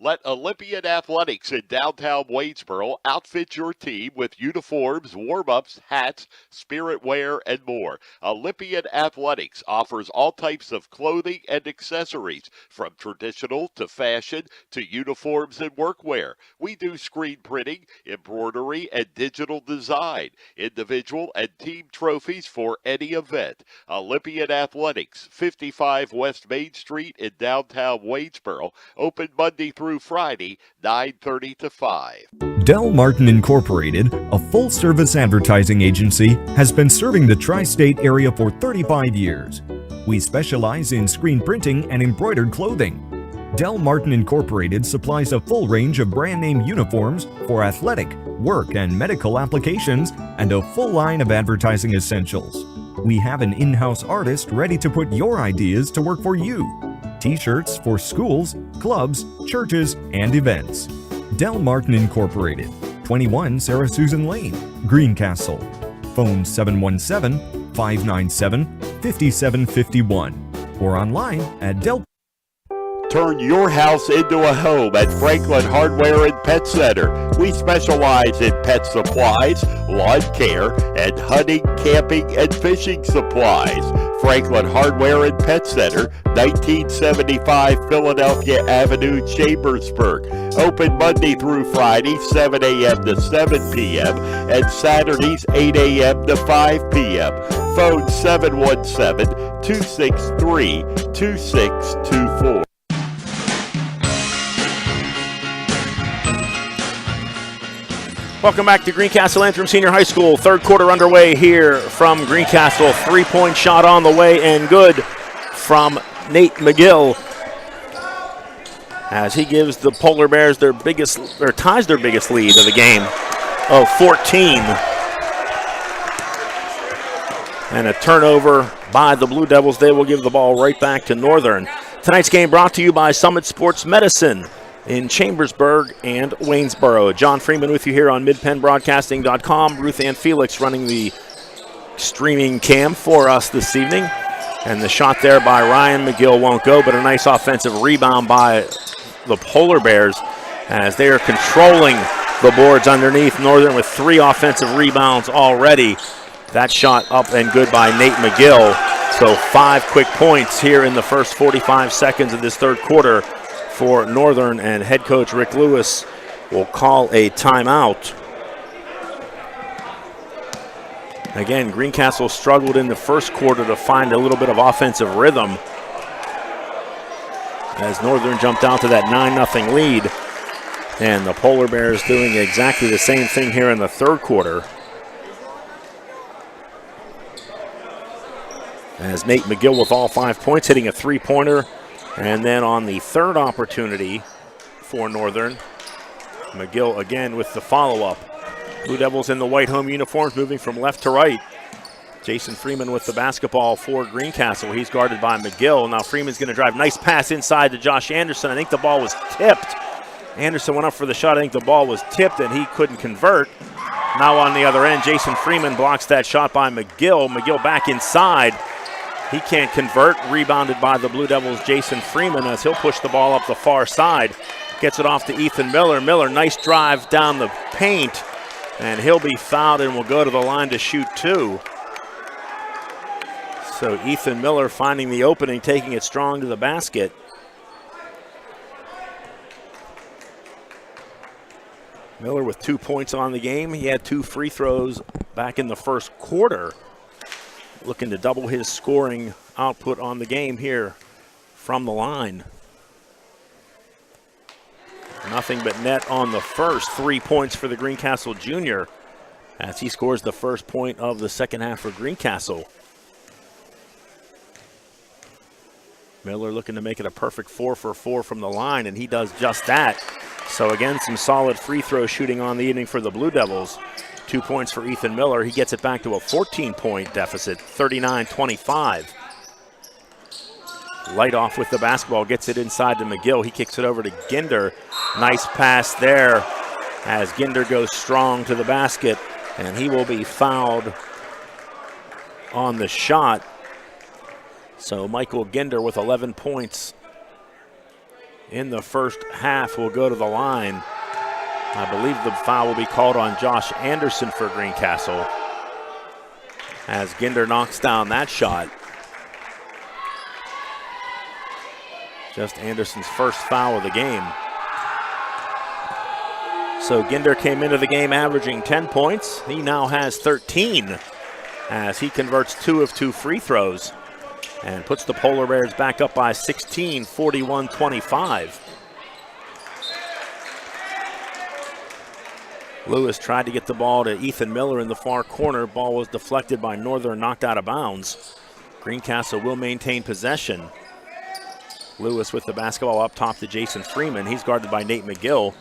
Let Olympian Athletics in downtown Waynesboro outfit your team with uniforms, warm-ups, hats, spirit wear, and more. Olympian Athletics offers all types of clothing and accessories, from traditional to fashion to uniforms and workwear. We do screen printing, embroidery, and digital design, individual and team trophies for any event. Olympian Athletics, 55 West Main Street in downtown Waynesboro, open Monday through Friday, 9:30 to 5. Del Martin Incorporated, a full-service advertising agency, has been serving the tri-state area for 35 years. We specialize in screen printing and embroidered clothing. Del Martin Incorporated supplies a full range of brand name uniforms for athletic, work, and medical applications, and a full line of advertising essentials. We have an in-house artist ready to put your ideas to work for you. T-shirts for schools, clubs, churches, and events. Del Martin Incorporated, 21 Sarah Susan Lane, Greencastle. Phone 717-597-5751 or online at Del. Turn your house into a home at Franklin Hardware and Pet Center. We specialize in pet supplies, lawn care, and hunting, camping, and fishing supplies. Franklin Hardware and Pet Center, 1975 Philadelphia Avenue, Chambersburg. Open Monday through Friday, 7 a.m. to 7 p.m. and Saturdays, 8 a.m. to 5 p.m. Phone 717-263-2624. Welcome back to Greencastle Antrim Senior High School. Third quarter underway here from Greencastle. Three-point shot on the way and good from Nate McGill, as he gives the Polar Bears their biggest, or ties their biggest lead of the game of 14. And a turnover by the Blue Devils. They will give the ball right back to Northern. Tonight's game brought to you by Summit Sports Medicine in Chambersburg and Waynesboro. John Freeman with you here on midpennbroadcasting.com. Ruth Ann Felix running the streaming cam for us this evening. And the shot there by Ryan McGill won't go, but a nice offensive rebound by the Polar Bears as they are controlling the boards underneath. Northern with 3 offensive rebounds already. That shot up and good by Nate McGill. So 5 quick points here in the first 45 seconds of this third quarter for Northern, and head coach Rick Lewis will call a timeout. Again, Greencastle struggled in the first quarter to find a little bit of offensive rhythm as Northern jumped out to that 9-0 lead. And the Polar Bears doing exactly the same thing here in the third quarter, as Nate McGill with all 5 points, hitting a 3-pointer. And then on the third opportunity for Northern, McGill again with the follow-up. Blue Devils in the white home uniforms moving from left to right. Jason Freeman with the basketball for Greencastle. He's guarded by McGill. Now Freeman's going to drive. Nice pass inside to Josh Anderson. I think the ball was tipped. Anderson went up for the shot. I think the ball was tipped and he couldn't convert. Now on the other end, Jason Freeman blocks that shot by McGill. McGill back inside. He can't convert. Rebounded by the Blue Devils' Jason Freeman as he'll push the ball up the far side. Gets it off to Ethan Miller. Miller, nice drive down the paint. And he'll be fouled and will go to the line to shoot 2. So Ethan Miller finding the opening, taking it strong to the basket. Miller with 2 points on the game. He had 2 free throws back in the first quarter. Looking to double his scoring output on the game here from the line. Nothing but net on the first. 3 points for the Greencastle junior as he scores the first point of the second half for Greencastle. Miller looking to make it a perfect 4 for 4 from the line, and he does just that. So again, some solid free throw shooting on the evening for the Blue Devils. 2 points for Ethan Miller. He gets it back to a 14-point deficit, 39-25. Light off with the basketball, gets it inside to McGill. He kicks it over to Ginder. Nice pass there as Ginder goes strong to the basket, and he will be fouled on the shot. So Michael Ginder with 11 points in the first half will go to the line. I believe the foul will be called on Josh Anderson for Greencastle as Ginder knocks down that shot. Just Anderson's first foul of the game. So Ginder came into the game averaging 10 points. He now has 13 as he converts 2 of 2 free throws and puts the Polar Bears back up by 16, 41-25. Lewis tried to get the ball to Ethan Miller in the far corner. Ball was deflected by Northern, knocked out of bounds. Greencastle will maintain possession. Lewis with the basketball up top to Jason Freeman. He's guarded by Nate McGill.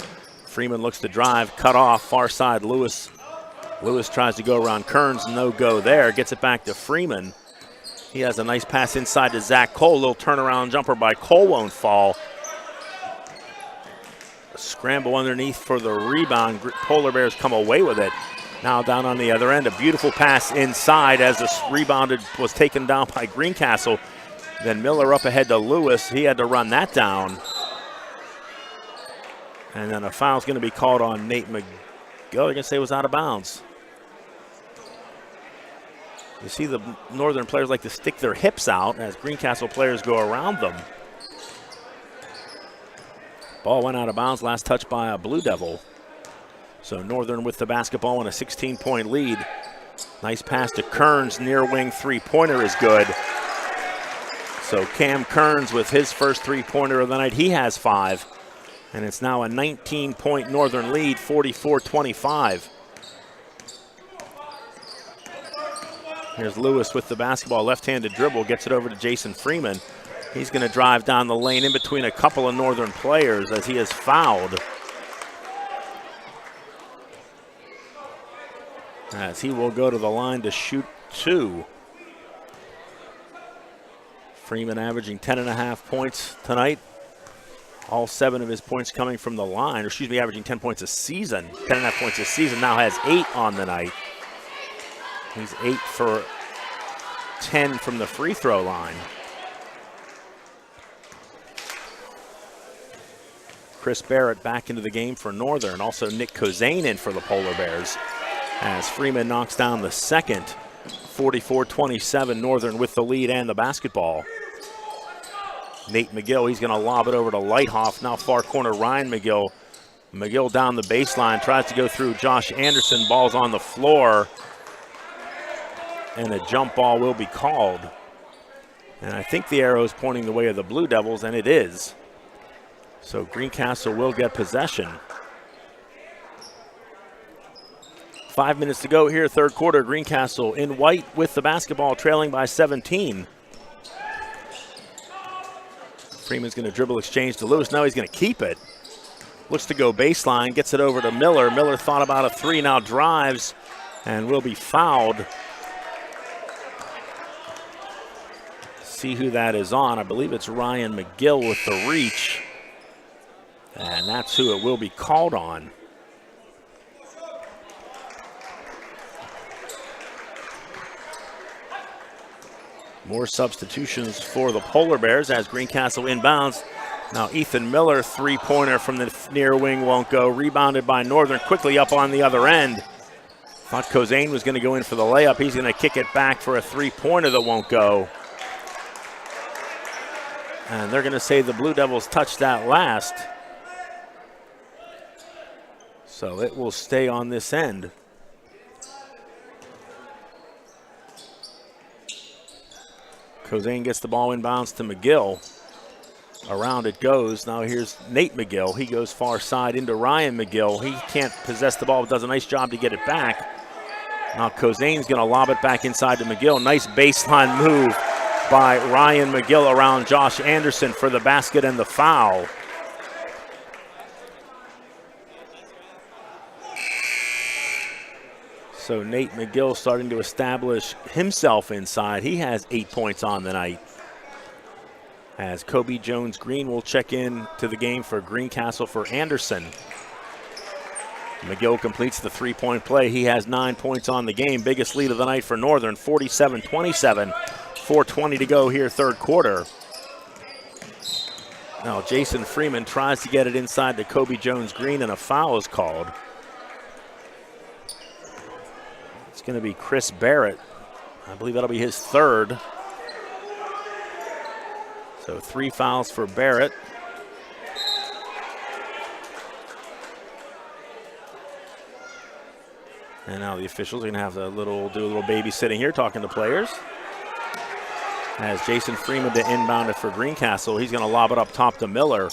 Freeman looks to drive, cut off, far side Lewis. Lewis tries to go around Kearns, no go there. Gets it back to Freeman. He has a nice pass inside to Zach Cole. Little turnaround jumper by Cole won't fall. Scramble underneath for the rebound. Polar Bears come away with it. Now down on the other end, a beautiful pass inside as the rebounded was taken down by Greencastle. Then Miller up ahead to Lewis. He had to run that down. And then a foul's going to be called on Nate McGill. They're going to say it was out of bounds. You see the Northern players like to stick their hips out as Greencastle players go around them. Ball went out of bounds, last touch by a Blue Devil. So Northern with the basketball and a 16-point lead. Nice pass to Kearns, near wing three-pointer is good. So Cam Kearns with his first three-pointer of the night, he has 5. And it's now a 19-point Northern lead, 44-25. Here's Lewis with the basketball, left-handed dribble, gets it over to Jason Freeman. He's going to drive down the lane in between a couple of Northern players as he is fouled. As he will go to the line to shoot 2. Freeman averaging 10.5 points tonight. All 7 of his points coming from the line, or excuse me, averaging 10 points a season. 10.5 points a season, now has 8 on the night. He's 8 for 10 from the free throw line. Chris Barrett back into the game for Northern. Also Nick Kozane in for the Polar Bears as Freeman knocks down the second. 44-27, Northern with the lead and the basketball. Nate McGill, he's going to lob it over to Lighthoff. Now far corner, Ryan McGill. McGill down the baseline, tries to go through Josh Anderson. Ball's on the floor. And a jump ball will be called. And I think the arrow is pointing the way of the Blue Devils, and it is. So Greencastle will get possession. 5 minutes to go here, third quarter. Greencastle in white with the basketball, trailing by 17. Freeman's going to dribble exchange to Lewis. Now he's going to keep it. Looks to go baseline, gets it over to Miller. Miller thought about a 3, now drives and will be fouled. See who that is on. I believe it's Ryan McGill with the reach. And that's who it will be called on. More substitutions for the Polar Bears as Greencastle inbounds. Now Ethan Miller, three-pointer from the near wing won't go. Rebounded by Northern, quickly up on the other end. Thought Kozane was going to go in for the layup. He's going to kick it back for a three-pointer that won't go. And they're going to say the Blue Devils touched that last. So it will stay on this end. Kozane gets the ball inbounds to McGill. Around it goes. Now here's Nate McGill. He goes far side into Ryan McGill. He can't possess the ball, but does a nice job to get it back. Now Kozane's going to lob it back inside to McGill. Nice baseline move by Ryan McGill around Josh Anderson for the basket and the foul. So Nate McGill starting to establish himself inside. He has 8 points on the night. As Kobe Jones-Green will check in to the game for Greencastle for Anderson. McGill completes the three-point play. He has 9 points on the game. Biggest lead of the night for Northern, 47-27. 4:20 to go here, third quarter. Now Jason Freeman tries to get it inside to Kobe Jones Green, and a foul is called. It's going to be Chris Barrett. I believe that'll be his third. So 3 fouls for Barrett. And now the officials are going to have to do a little babysitting here, talking to players. As Jason Freeman to inbound it for Greencastle. He's going to lob it up top to Miller.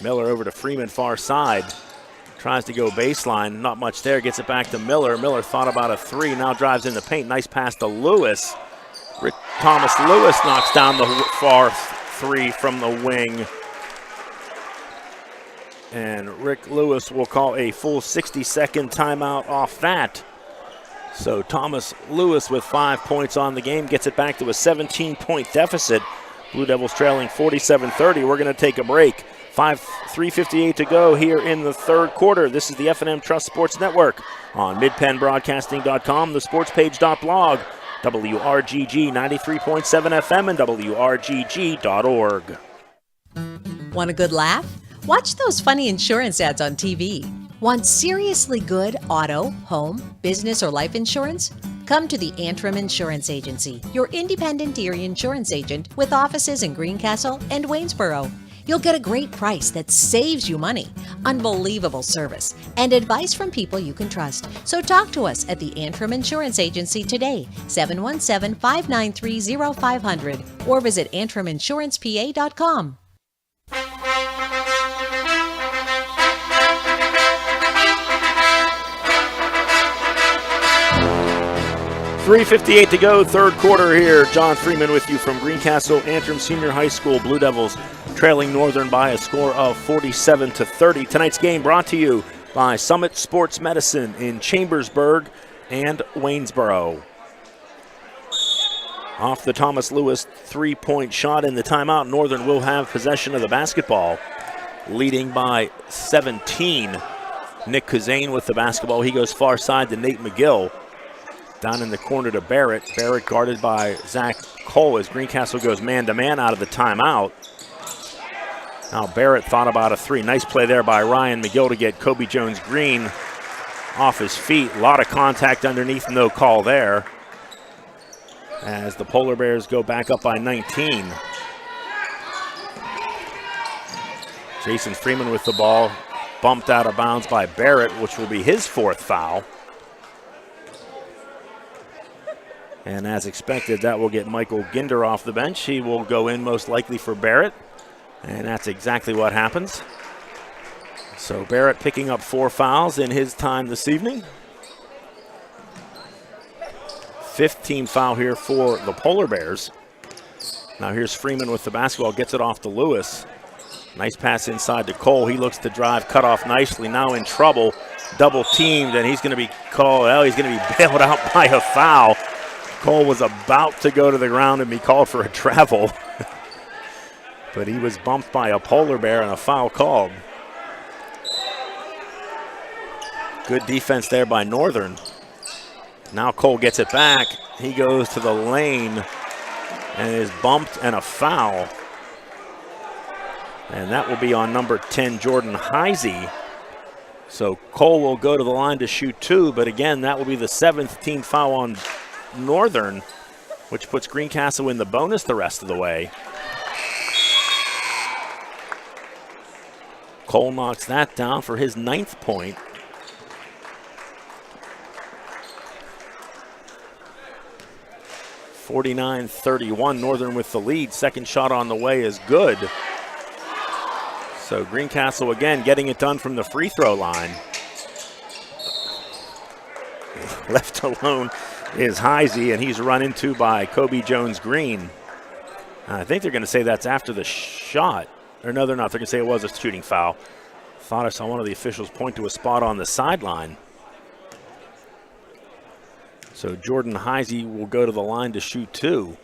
Miller over to Freeman, far side. Tries to go baseline, not much there, gets it back to Miller. Miller thought about a 3, now drives in the paint. Nice pass to Lewis. Thomas Lewis knocks down the far 3 from the wing. And Rick Lewis will call a full 60-second timeout off that. So Thomas Lewis with 5 points on the game gets it back to a 17-point deficit. Blue Devils trailing 47-30. We're going to take a break. 3:58 to go here in the third quarter. This is the F&M Trust Sports Network on midpennbroadcasting.com, the sportspage.blog, WRGG 93.7 FM, and WRGG.org. Want a good laugh? Watch those funny insurance ads on TV. Want seriously good auto, home, business, or life insurance? Come to the Antrim Insurance Agency, your independent Erie insurance agent with offices in Greencastle and Waynesboro. You'll get a great price that saves you money, unbelievable service, and advice from people you can trust. So talk to us at the Antrim Insurance Agency today, 717-593-0500, or visit antriminsurancepa.com. 3:58 to go, third quarter here. John Freeman with you from Greencastle Antrim Senior High School. Blue Devils trailing Northern by a score of 47-30. Tonight's game brought to you by Summit Sports Medicine in Chambersburg and Waynesboro. Off the Thomas Lewis 3-point shot in the timeout, Northern will have possession of the basketball, leading by 17. Nick Kuzane with the basketball. He goes far side to Nate McGill. Down in the corner to Barrett. Barrett guarded by Zach Cole as Greencastle goes man-to-man out of the timeout. Now Barrett thought about a 3. Nice play there by Ryan McGill to get Kobe Jones Green off his feet. A lot of contact underneath, no call there. As the Polar Bears go back up by 19. Jason Freeman with the ball. Bumped out of bounds by Barrett, which will be his 4th foul. And as expected, that will get Michael Ginder off the bench. He will go in most likely for Barrett. And that's exactly what happens. So Barrett picking up 4 fouls in his time this evening. 5th team foul here for the Polar Bears. Now here's Freeman with the basketball, gets it off to Lewis. Nice pass inside to Cole. He looks to drive, cut off nicely. Now in trouble, double teamed, and he's going to be called. Well, he's going to be bailed out by a foul. Cole was about to go to the ground and be called for a travel. But he was bumped by a Polar Bear and a foul called. Good defense there by Northern. Now Cole gets it back. He goes to the lane and is bumped and a foul. And that will be on number 10, Jordan Heisey. So Cole will go to the line to shoot 2, but again, that will be the 7th team foul on Northern, which puts Greencastle in the bonus the rest of the way. Cole knocks that down for his 9th point. (49-31), Northern with the lead. Second shot on the way is good. So Greencastle again getting it done from the free throw line. Left alone is Heisey, and he's run into by Kobe Jones Green. I think they're going to say that's after the shot. Or no, they're not. They're going to say it was a shooting foul. Thought I saw one of the officials point to a spot on the sideline. So Jordan Heisey will go to the line to shoot 2.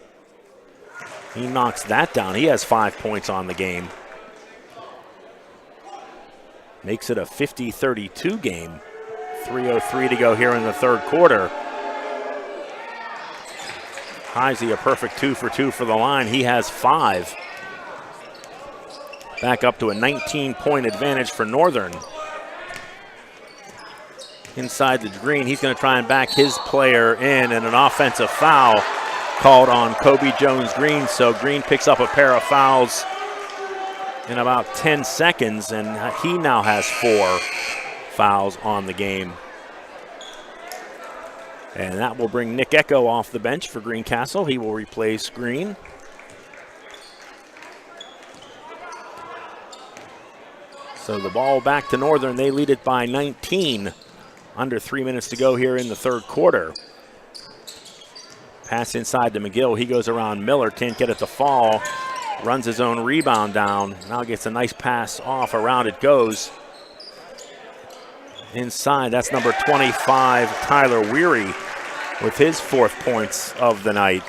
He knocks that down. He has 5 points on the game. Makes it a 50-32 game. 3:03 to go here in the third quarter. Heisey a perfect 2 for 2 for the line. He has 5. back up to a 19-point advantage for Northern. Inside the green, he's going to try and back his player in, and an offensive foul called on Kobe Jones-Green. So Green picks up a pair of fouls in about 10 seconds, and he now has 4 fouls on the game. And that will bring Nick Echo off the bench for Greencastle. He will replace Green. So the ball back to Northern. They lead it by 19. Under 3 minutes to go here in the third quarter. Pass inside to McGill. He goes around Miller. Can't get it to fall. Runs his own rebound down. Now gets a nice pass off. Around it goes. Inside, that's number 25, Tyler Weary, with his 4th points of the night.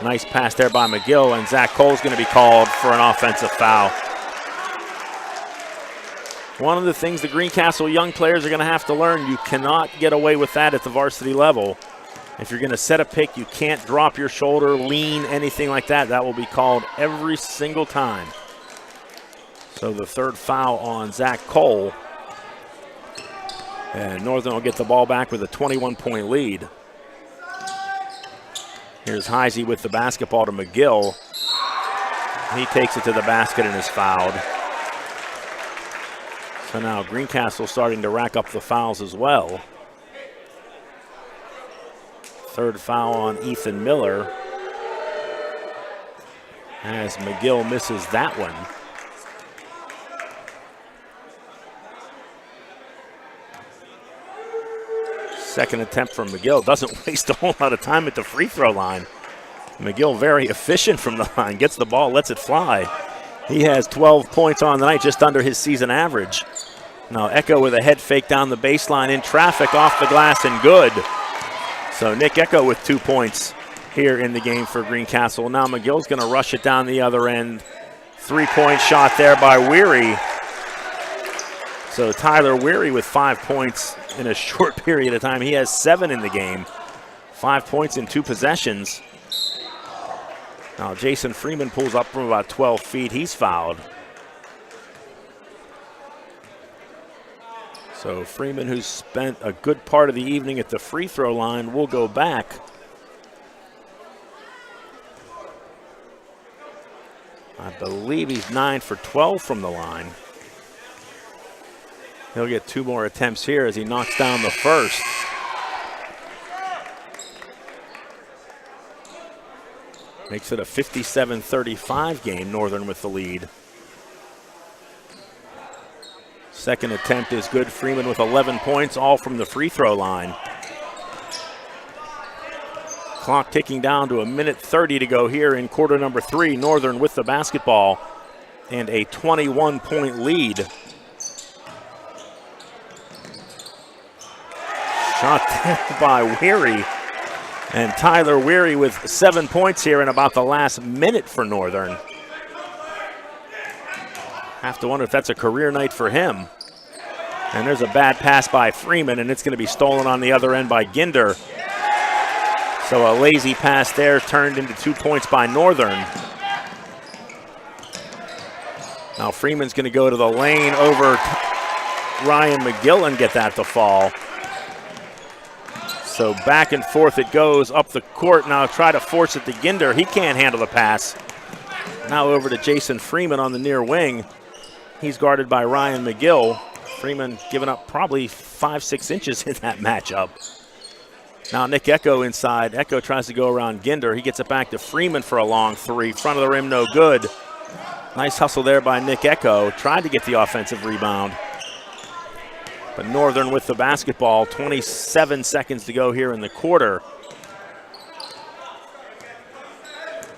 Nice pass there by McGill, and Zach Cole's going to be called for an offensive foul. One of the things the Greencastle young players are going to have to learn, you cannot get away with that at the varsity level. If you're going to set a pick, you can't drop your shoulder, lean, anything like that. That will be called every single time. So the 3rd foul on Zach Cole. And Northern will get the ball back with a 21-point lead. Here's Heisey with the basketball to McGill. He takes it to the basket and is fouled. So now Greencastle starting to rack up the fouls as well. 3rd foul on Ethan Miller, as McGill misses that one. Second attempt from McGill. Doesn't waste a whole lot of time at the free throw line. McGill very efficient from the line. Gets the ball, lets it fly. He has 12 points on the night, just under his season average. Now Echo with a head fake down the baseline in traffic, off the glass and good. So Nick Echo with 2 points here in the game for Greencastle. Now McGill's going to rush it down the other end. 3-point shot there by Weary. So Tyler Weary with 5 points in a short period of time. He has 7 in the game. 5 points in 2 possessions. Now Jason Freeman pulls up from about 12 feet. He's fouled. So Freeman, who's spent a good part of the evening at the free throw line, will go back. I believe he's 9 for 12 from the line. He'll get 2 more attempts here as he knocks down the first. Makes it a 57-35 game, Northern with the lead. Second attempt is good. Freeman with 11 points, all from the free throw line. Clock ticking down to 1:30 to go here in quarter number 3. Northern with the basketball and a 21-point lead. Shot down by Weary. And Tyler Weary with 7 points here in about the last minute for Northern. Have to wonder if that's a career night for him. And there's a bad pass by Freeman, and it's going to be stolen on the other end by Ginder. So a lazy pass there turned into 2 points by Northern. Now Freeman's going to go to the lane over Ryan McGill and get that to fall. So back and forth it goes up the court. Now try to force it to Ginder. He can't handle the pass. Now over to Jason Freeman on the near wing. He's guarded by Ryan McGill. Freeman giving up probably 5-6 inches in that matchup. Now Nick Echo inside. Echo tries to go around Ginder. He gets it back to Freeman for a long 3. Front of the rim, no good. Nice hustle there by Nick Echo. Tried to get the offensive rebound. But Northern with the basketball. 27 seconds to go here in the quarter.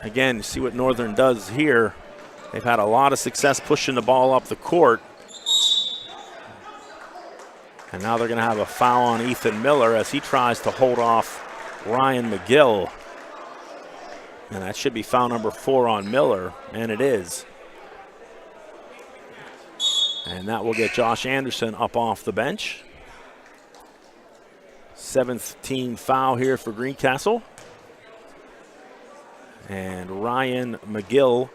Again, see what Northern does here. They've had a lot of success pushing the ball up the court. And now they're going to have a foul on Ethan Miller as he tries to hold off Ryan McGill. And that should be foul number 4 on Miller, and it is. And that will get Josh Anderson up off the bench. 7th team foul here for Greencastle. And Ryan McGill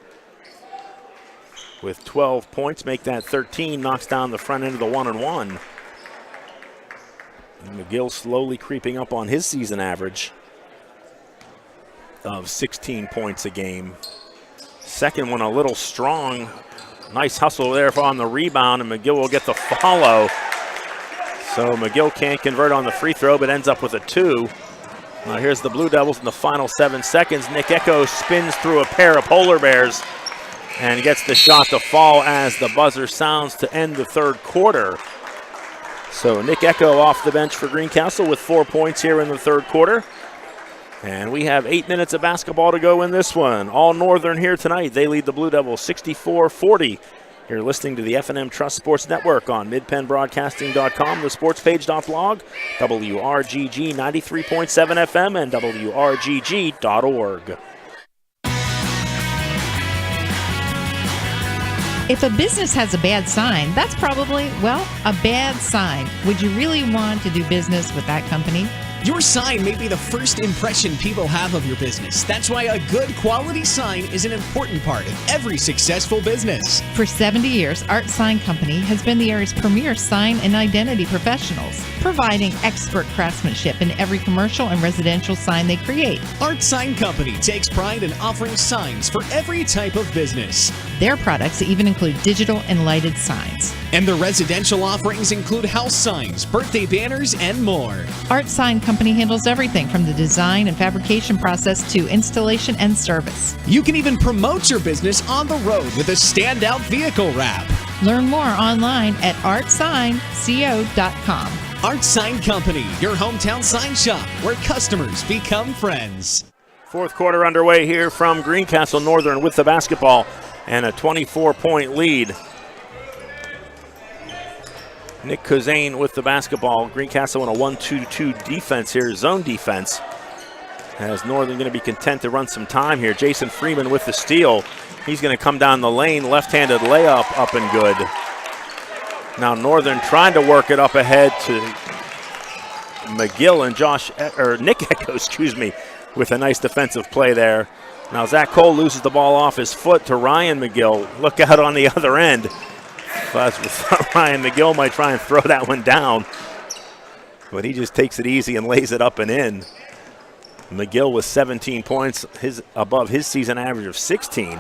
with 12 points, make that 13, knocks down the front end of the 1-1. And McGill slowly creeping up on his season average of 16 points a game. Second one a little strong. Nice hustle there on the rebound, and McGill will get the follow. So McGill can't convert on the free throw, but ends up with a 2. Now here's the Blue Devils in the final 7 seconds. Nick Echo spins through a pair of Polar Bears and gets the shot to fall as the buzzer sounds to end the third quarter. So Nick Echo off the bench for Greencastle with 4 points here in the third quarter. And we have 8 minutes of basketball to go in this one. All Northern here tonight. They lead the Blue Devils 64-40. You're listening to the F&M Trust Sports Network on midpennbroadcasting.com, the sportspage.blog, WRGG 93.7 FM, and WRGG.org. If a business has a bad sign, that's probably, well, a bad sign. Would you really want to do business with that company? Your sign may be the first impression people have of your business. That's why a good quality sign is an important part of every successful business. For 70 years, Art Sign Company has been the area's premier sign and identity professionals, providing expert craftsmanship in every commercial and residential sign they create. Art Sign Company takes pride in offering signs for every type of business. Their products even include digital and lighted signs. And the residential offerings include house signs, birthday banners, and more. Art Sign Company handles everything from the design and fabrication process to installation and service. You can even promote your business on the road with a standout vehicle wrap. Learn more online at artsignco.com. Art Sign Company, your hometown sign shop where customers become friends. Fourth quarter underway here from Greencastle Northern with the basketball and a 24-point lead. Nick Kuzane with the basketball. Greencastle in a 1-2-2 defense here, zone defense. As Northern going to be content to run some time here. Jason Freeman with the steal. He's going to come down the lane, left-handed layup up and good. Now Northern trying to work it up ahead to McGill and Nick Echo, with a nice defensive play there. Now Zach Cole loses the ball off his foot to Ryan McGill. Look out on the other end. Ryan McGill might try and throw that one down, but he just takes it easy and lays it up and in. McGill with 17 points, above his season average of 16.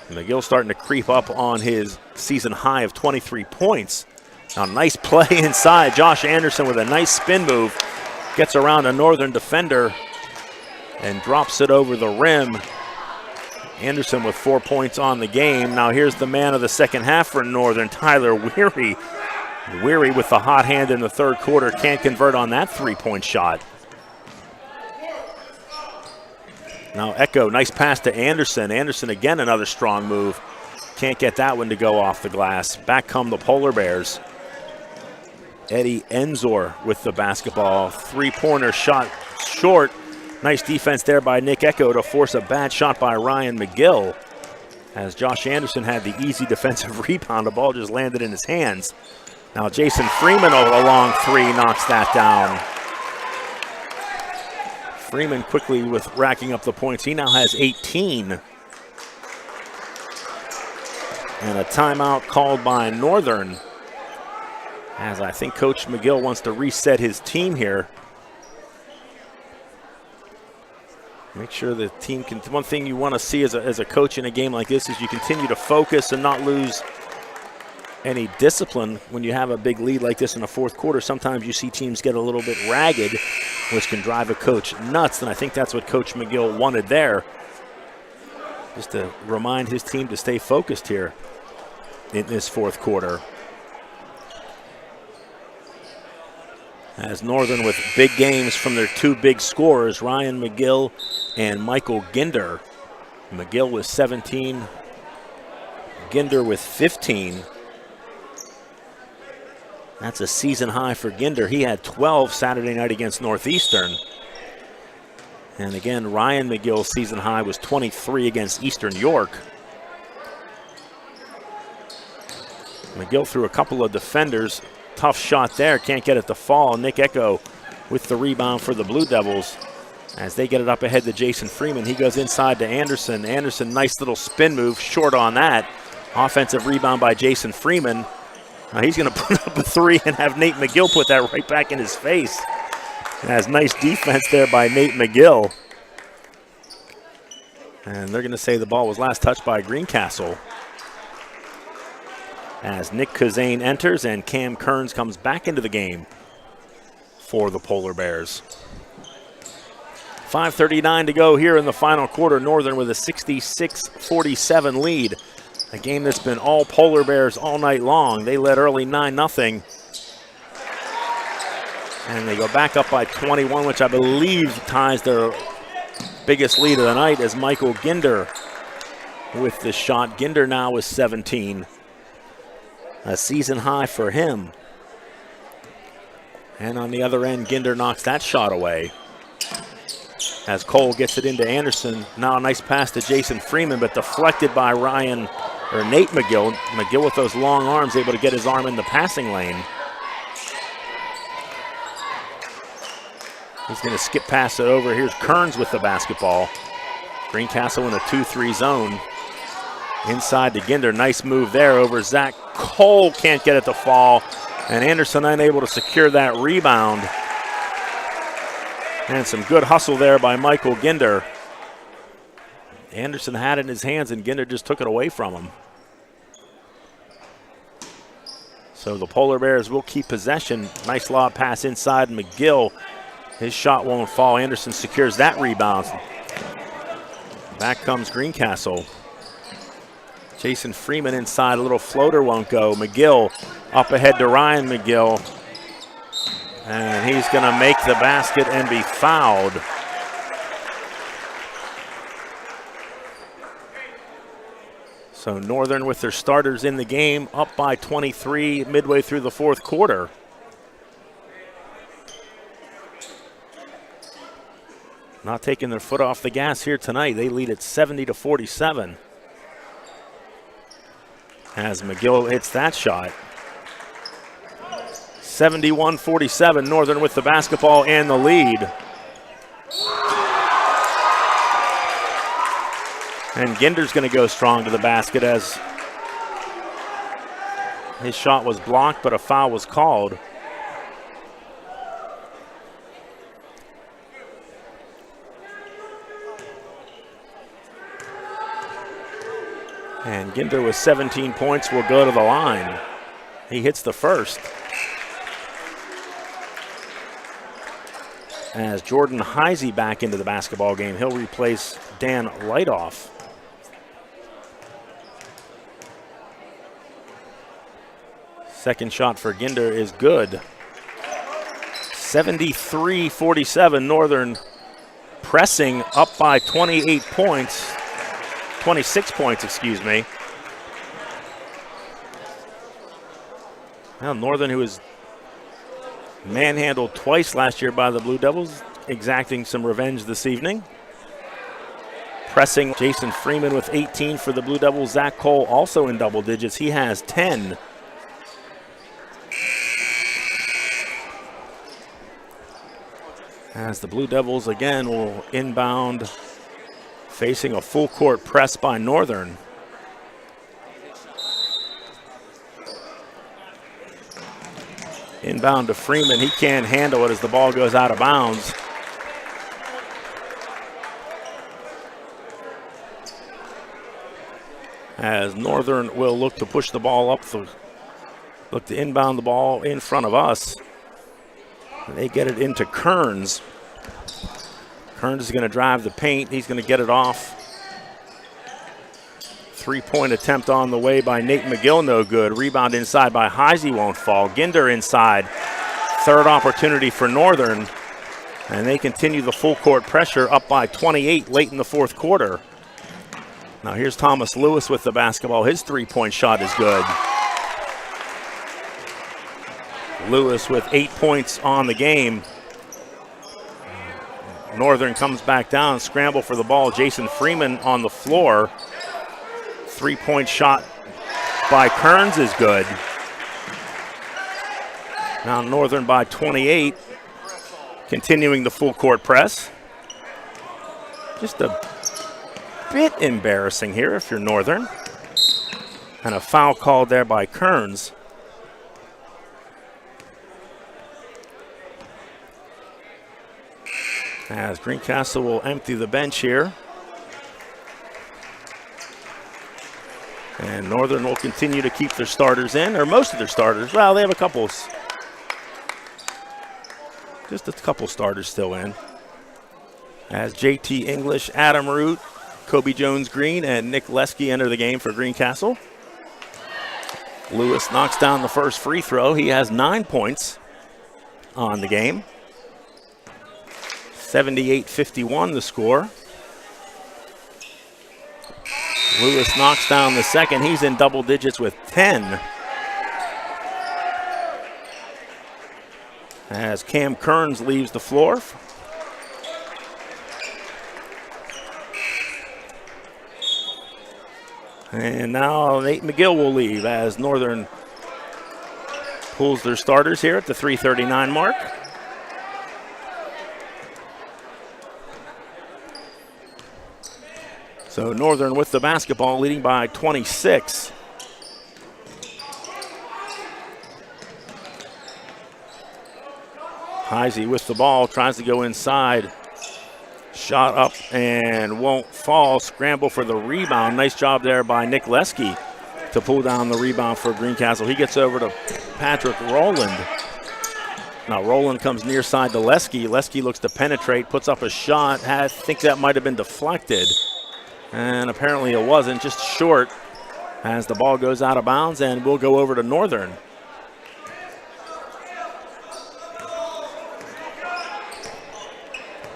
McGill starting to creep up on his season high of 23 points. Now nice play inside. Josh Anderson with a nice spin move. Gets around a Northern defender and drops it over the rim. Anderson with 4 points on the game. Now here's the man of the second half for Northern, Tyler Weary. Weary with the hot hand in the third quarter, can't convert on that three-point shot. Now Echo, nice pass to Anderson. Anderson again, another strong move. Can't get that one to go off the glass. Back come the Polar Bears. Eddie Enzor with the basketball. Three-pointer shot short. Nice defense there by Nick Echo to force a bad shot by Ryan McGill. As Josh Anderson had the easy defensive rebound, the ball just landed in his hands. Now Jason Freeman, a long three, knocks that down. Freeman quickly with racking up the points. He now has 18. And a timeout called by Northern, as I think Coach McGill wants to reset his team here. Make sure the team can. One thing you want to see as a coach in a game like this is you continue to focus and not lose any discipline when you have a big lead like this in the fourth quarter. Sometimes you see teams get a little bit ragged, which can drive a coach nuts, and I think that's what Coach McGill wanted there, just to remind his team to stay focused here in this fourth quarter. As Northern with big games from their two big scorers, Ryan McGill and Michael Ginder. McGill with 17, Ginder with 15. That's a season high for Ginder. He had 12 Saturday night against Northeastern. And again, Ryan McGill's season high was 23 against Eastern York. McGill threw a couple of defenders. Tough shot there, can't get it to fall. Nick Echo with the rebound for the Blue Devils as they get it up ahead to Jason Freeman. He goes inside to Anderson. Anderson, nice little spin move, short on that. Offensive rebound by Jason Freeman. Now he's going to put up a three and have Nate McGill put that right back in his face. That's nice defense there by Nate McGill. And they're going to say the ball was last touched by Greencastle. As Nick Kazane enters and Cam Kearns comes back into the game for the Polar Bears. 5:39 to go here in the final quarter. Northern with a 66-47 lead. A game that's been all Polar Bears all night long. They led early 9-0. And they go back up by 21, which I believe ties their biggest lead of the night as Michael Ginder with the shot. Ginder now is 17. A season high for him. And on the other end, Ginder knocks that shot away. As Cole gets it into Anderson. Now a nice pass to Jason Freeman, but deflected by Nate McGill. McGill with those long arms, able to get his arm in the passing lane. He's going to skip pass it over. Here's Kearns with the basketball. Greencastle in a 2-3 zone. Inside to Ginder. Nice move there over Zach. Cole can't get it to fall. And Anderson unable to secure that rebound. And some good hustle there by Michael Ginder. Anderson had it in his hands and Ginder just took it away from him. So the Polar Bears will keep possession. Nice lob pass inside McGill. His shot won't fall. Anderson secures that rebound. Back comes Greencastle. Jason Freeman inside, a little floater won't go. McGill up ahead to Ryan McGill. And he's going to make the basket and be fouled. So Northern with their starters in the game, up by 23 midway through the fourth quarter. Not taking their foot off the gas here tonight. They lead at 70-47. As McGill hits that shot. 71-47, Northern with the basketball and the lead. And Ginder's going to go strong to the basket as his shot was blocked, but a foul was called. And Ginder with 17 points will go to the line. He hits the first. As Jordan Heisey back into the basketball game, he'll replace Dan Lightoff. Second shot for Ginder is good. 73-47, Northern pressing up by 26 points, excuse me. Now Northern, who was manhandled twice last year by the Blue Devils, exacting some revenge this evening. Pressing Jason Freeman with 18 for the Blue Devils. Zach Cole also in double digits. He has 10. As the Blue Devils again will inbound, facing a full court press by Northern. Inbound to Freeman. He can't handle it as the ball goes out of bounds. As Northern will look to push the ball up, look to inbound the ball in front of us. They get it into Kearns. Kearns is going to drive the paint. He's going to get it off. Three-point attempt on the way by Nate McGill, no good. Rebound inside by Heisey, won't fall. Ginder inside. Third opportunity for Northern. And they continue the full court pressure, up by 28 late in the fourth quarter. Now here's Thomas Lewis with the basketball. His three-point shot is good. Lewis with 8 points on the game. Northern comes back down, scramble for the ball. Jason Freeman on the floor. Three-point shot by Kearns is good. Now Northern by 28, continuing the full court press. Just a bit embarrassing here if you're Northern. And a foul called there by Kearns. As Greencastle will empty the bench here. And Northern will continue to keep their starters in, or most of their starters. Well, they have a couple, just a couple starters still in. As JT English, Adam Root, Kobe Jones Green, and Nick Lesky enter the game for Greencastle. Lewis knocks down the first free throw. He has 9 points on the game. 78-51 the score. Lewis knocks down the second. He's in double digits with 10. As Cam Kearns leaves the floor. And now Nate McGill will leave as Northern pulls their starters here at the 3:39 mark. So Northern with the basketball, leading by 26. Heisey with the ball, tries to go inside. Shot up and won't fall. Scramble for the rebound. Nice job there by Nick Lesky to pull down the rebound for Greencastle. He gets over to Patrick Rowland. Now Rowland comes near side to Lesky. Lesky looks to penetrate, puts up a shot. I think that might have been deflected. And apparently it wasn't, just short as the ball goes out of bounds and will go over to Northern.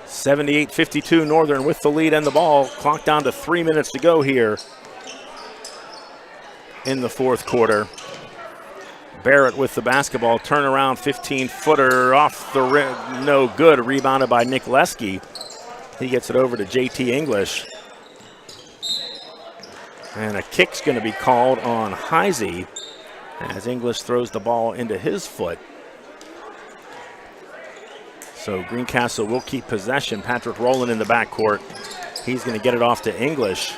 (78-52) Northern with the lead and the ball. Clock down to 3 minutes to go here in the fourth quarter. Barrett with the basketball, turnaround 15-footer off the rim, no good. Rebounded by Nick Lesky. He gets it over to JT English. And a kick's going to be called on Heisey as English throws the ball into his foot. So Greencastle will keep possession. Patrick Rowland in the backcourt. He's going to get it off to English.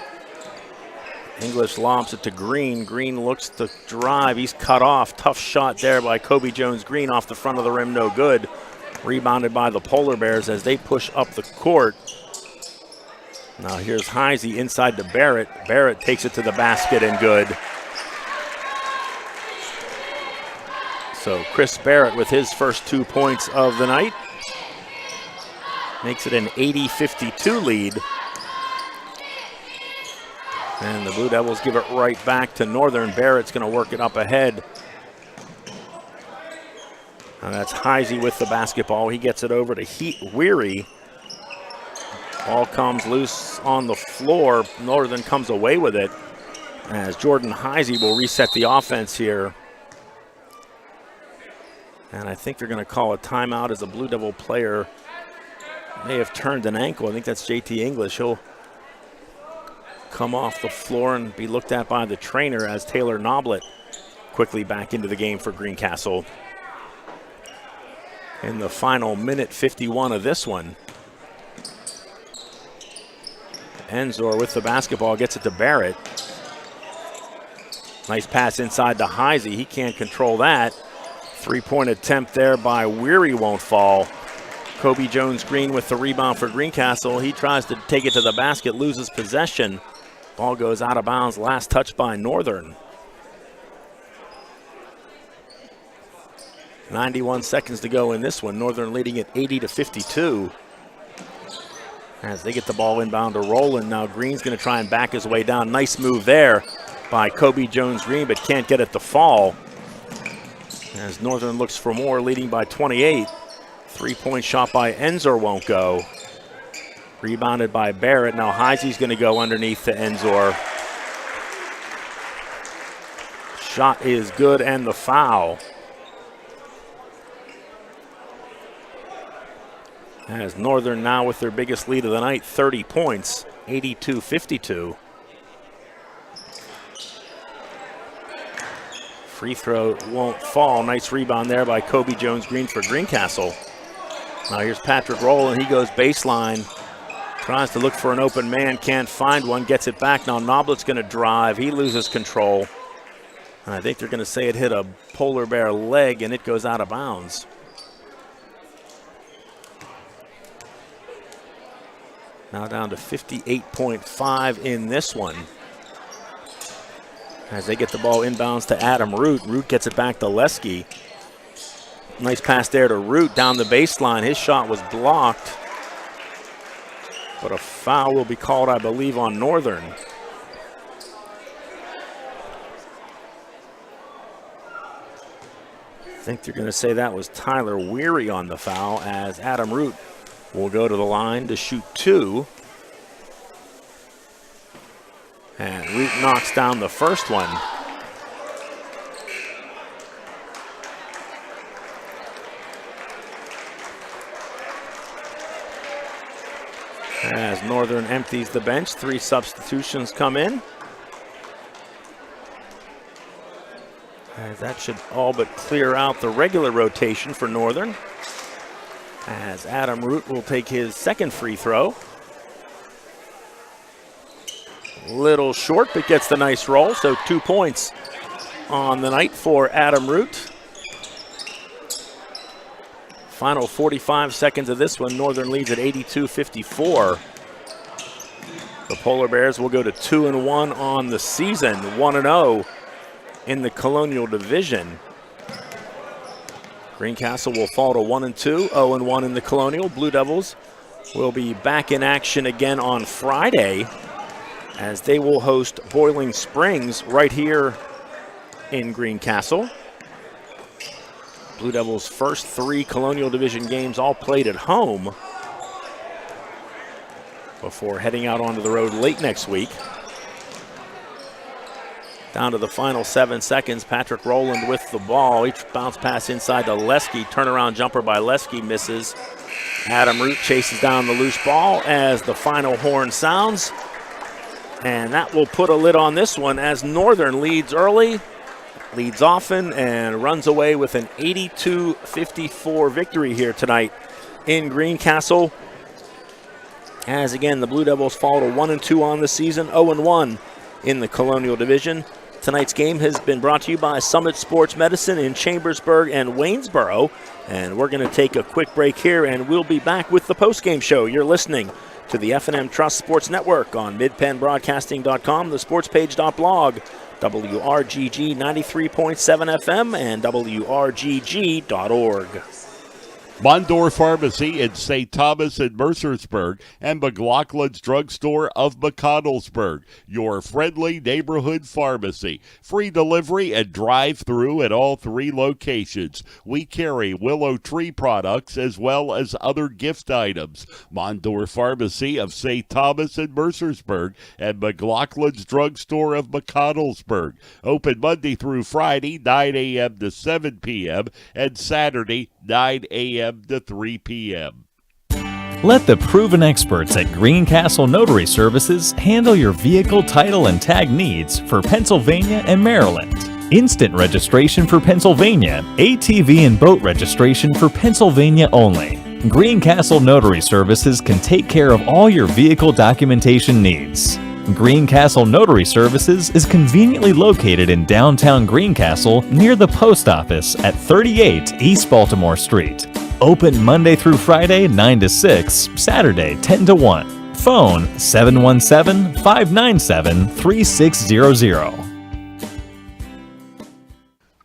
English lobs it to Green. Green looks to drive. He's cut off. Tough shot there by Kobe Jones Green off the front of the rim. No good. Rebounded by the Polar Bears as they push up the court. Now here's Heisey inside to Barrett. Barrett takes it to the basket and good. So Chris Barrett with his first 2 points of the night. Makes it an 80-52 lead. And the Blue Devils give it right back to Northern. Barrett's going to work it up ahead. And that's Heisey with the basketball. He gets it over to Weary. Ball comes loose on the floor. Northern comes away with it as Jordan Heisey will reset the offense here. And I think they're going to call a timeout as a Blue Devil player may have turned an ankle. I think that's JT English. He'll come off the floor and be looked at by the trainer as Taylor Noblet quickly back into the game for Greencastle. In the final minute 51 of this one. Enzor with the basketball, gets it to Barrett. Nice pass inside to Heisey. He can't control that. Three-point attempt there by Weary won't fall. Kobe Jones Green with the rebound for Greencastle. He tries to take it to the basket, loses possession. Ball goes out of bounds. Last touch by Northern. 91 seconds to go in this one. Northern leading at 80-52. As they get the ball inbound to Rowland. Now Green's going to try and back his way down. Nice move there by Kobe Jones Green, but can't get it to fall. As Northern looks for more, leading by 28. Three-point shot by Enzor won't go. Rebounded by Barrett. Now Heisey's going to go underneath to Enzor. Shot is good and the foul. As Northern now with their biggest lead of the night, 30 points, 82-52. Free throw won't fall. Nice rebound there by Kobe Jones Green for Greencastle. Now here's Patrick Rowland. He goes baseline. Tries to look for an open man. Can't find one. Gets it back. Now Noblet's going to drive. He loses control. I think they're going to say it hit a polar bear leg and it goes out of bounds. Now down to 58.5 in this one. As they get the ball inbounds to Adam Root. Root gets it back to Leske. Nice pass there to Root down the baseline. His shot was blocked. But a foul will be called, I believe, on Northern. I think they're going to say that was Tyler Weary on the foul, as Adam Root will go to the line to shoot 2. And Root knocks down the first one. As Northern empties the bench, 3 substitutions come in. As that should all but clear out the regular rotation for Northern. As Adam Root will take his second free throw. Little short, but gets the nice roll, so 2 points on the night for Adam Root. Final 45 seconds of this one, Northern leads at 82-54. The Polar Bears will go to 2-1 on the season, 1-0 in the Colonial Division. Greencastle will fall to 1-2, 0-1 in the Colonial. Blue Devils will be back in action again on Friday as they will host Boiling Springs right here in Greencastle. Blue Devils' first 3 Colonial Division games all played at home before heading out onto the road late next week. Down to the final 7 seconds, Patrick Rowland with the ball. Each bounce pass inside to Leske. Turnaround jumper by Leske misses. Adam Root chases down the loose ball as the final horn sounds. And that will put a lid on this one as Northern leads early, leads often, and runs away with an 82-54 victory here tonight in Greencastle. As again, the Blue Devils fall to 1-2 on the season, 0-1 in the Colonial Division. Tonight's game has been brought to you by Summit Sports Medicine in Chambersburg and Waynesboro. And we're going to take a quick break here, and we'll be back with the postgame show. You're listening to the F&M Trust Sports Network on midpennbroadcasting.com, the sportspage.blog, WRGG 93.7 FM, and WRGG.org. Mondor Pharmacy in St. Thomas and Mercersburg, and McLaughlin's Drugstore of McConnellsburg, your friendly neighborhood pharmacy. Free delivery and drive-through at all 3 locations. We carry Willow Tree products as well as other gift items. Mondor Pharmacy of St. Thomas and Mercersburg, and McLaughlin's Drugstore of McConnellsburg. Open Monday through Friday, 9 a.m. to 7 p.m., and Saturday, 9 a.m. to 3 p.m. Let the proven experts at Greencastle Notary Services handle your vehicle title and tag needs for Pennsylvania and Maryland. Instant registration for Pennsylvania, ATV and boat registration for Pennsylvania only. Greencastle Notary Services can take care of all your vehicle documentation needs. Greencastle Notary Services is conveniently located in downtown Greencastle near the post office at 38 East Baltimore Street. Open Monday through Friday 9 to 6, Saturday 10 to 1. Phone 717-597-3600.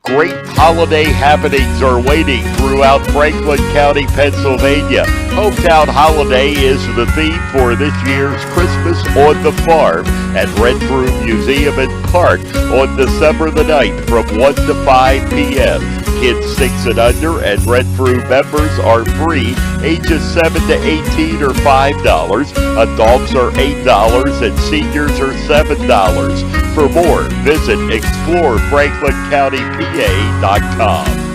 Great holiday happenings are waiting throughout Franklin County, Pennsylvania. Hometown Holiday is the theme for this year's Christmas on the Farm at Renfrew Museum and Park on December the 9th from 1 to 5 p.m. Kids 6 and under and Renfrew members are free. Ages 7 to 18 are $5. Adults are $8 and seniors are $7. For more, visit explorefranklincountypa.com.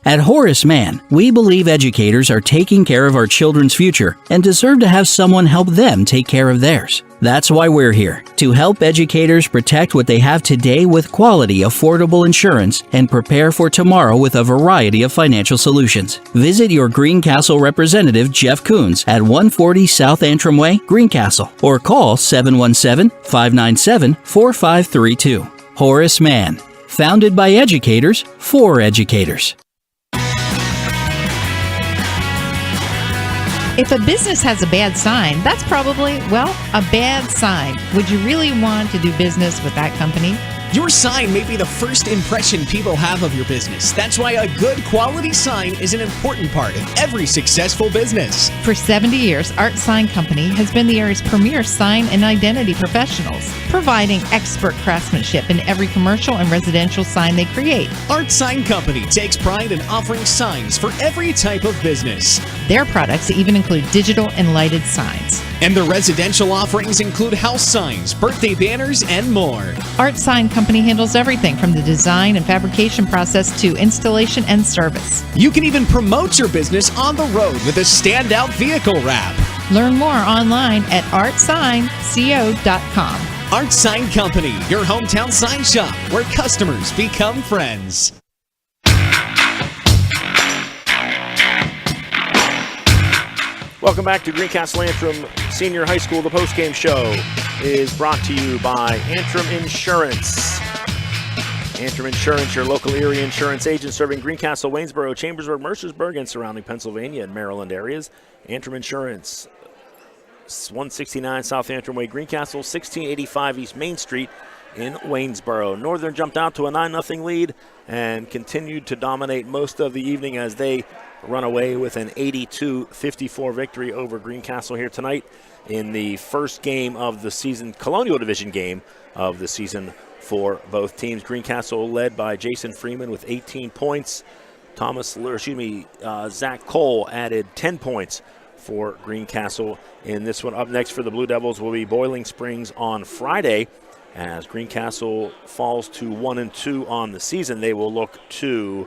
At Horace Mann, we believe educators are taking care of our children's future and deserve to have someone help them take care of theirs. That's why we're here, to help educators protect what they have today with quality, affordable insurance and prepare for tomorrow with a variety of financial solutions. Visit your Greencastle representative, Jeff Coons, at 140 South Antrim Way, Greencastle, or call 717-597-4532. Horace Mann. Founded by educators for educators. If a business has a bad sign, that's probably, well, a bad sign. Would you really want to do business with that company? Your sign may be the first impression people have of your business. That's why a good quality sign is an important part of every successful business. For 70 years, Art Sign Company has been the area's premier sign and identity professionals, providing expert craftsmanship in every commercial and residential sign they create. Art Sign Company takes pride in offering signs for every type of business. Their products even include digital and lighted signs. And the residential offerings include house signs, birthday banners, and more. Art Sign Company handles everything from the design and fabrication process to installation and service. You can even promote your business on the road with a standout vehicle wrap. Learn more online at artsignco.com. Art Sign Company, your hometown sign shop where customers become friends. Welcome back to Greencastle Antrim Senior High School. The postgame show is brought to you by Antrim Insurance. Antrim Insurance, your local area insurance agent serving Greencastle, Waynesboro, Chambersburg, Mercersburg, and surrounding Pennsylvania and Maryland areas. Antrim Insurance, 169 South Antrim Way, Greencastle, 1685 East Main Street in Waynesboro. Northern jumped out to a 9-0 lead and continued to dominate most of the evening as they run away with an 82-54 victory over Greencastle here tonight in the first game of the season, Colonial Division game of the season for both teams. Greencastle led by Jason Freeman with 18 points. Zach Cole added 10 points for Greencastle in this one. Up next for the Blue Devils will be Boiling Springs on Friday. As Greencastle falls to 1-2 on the season, they will look to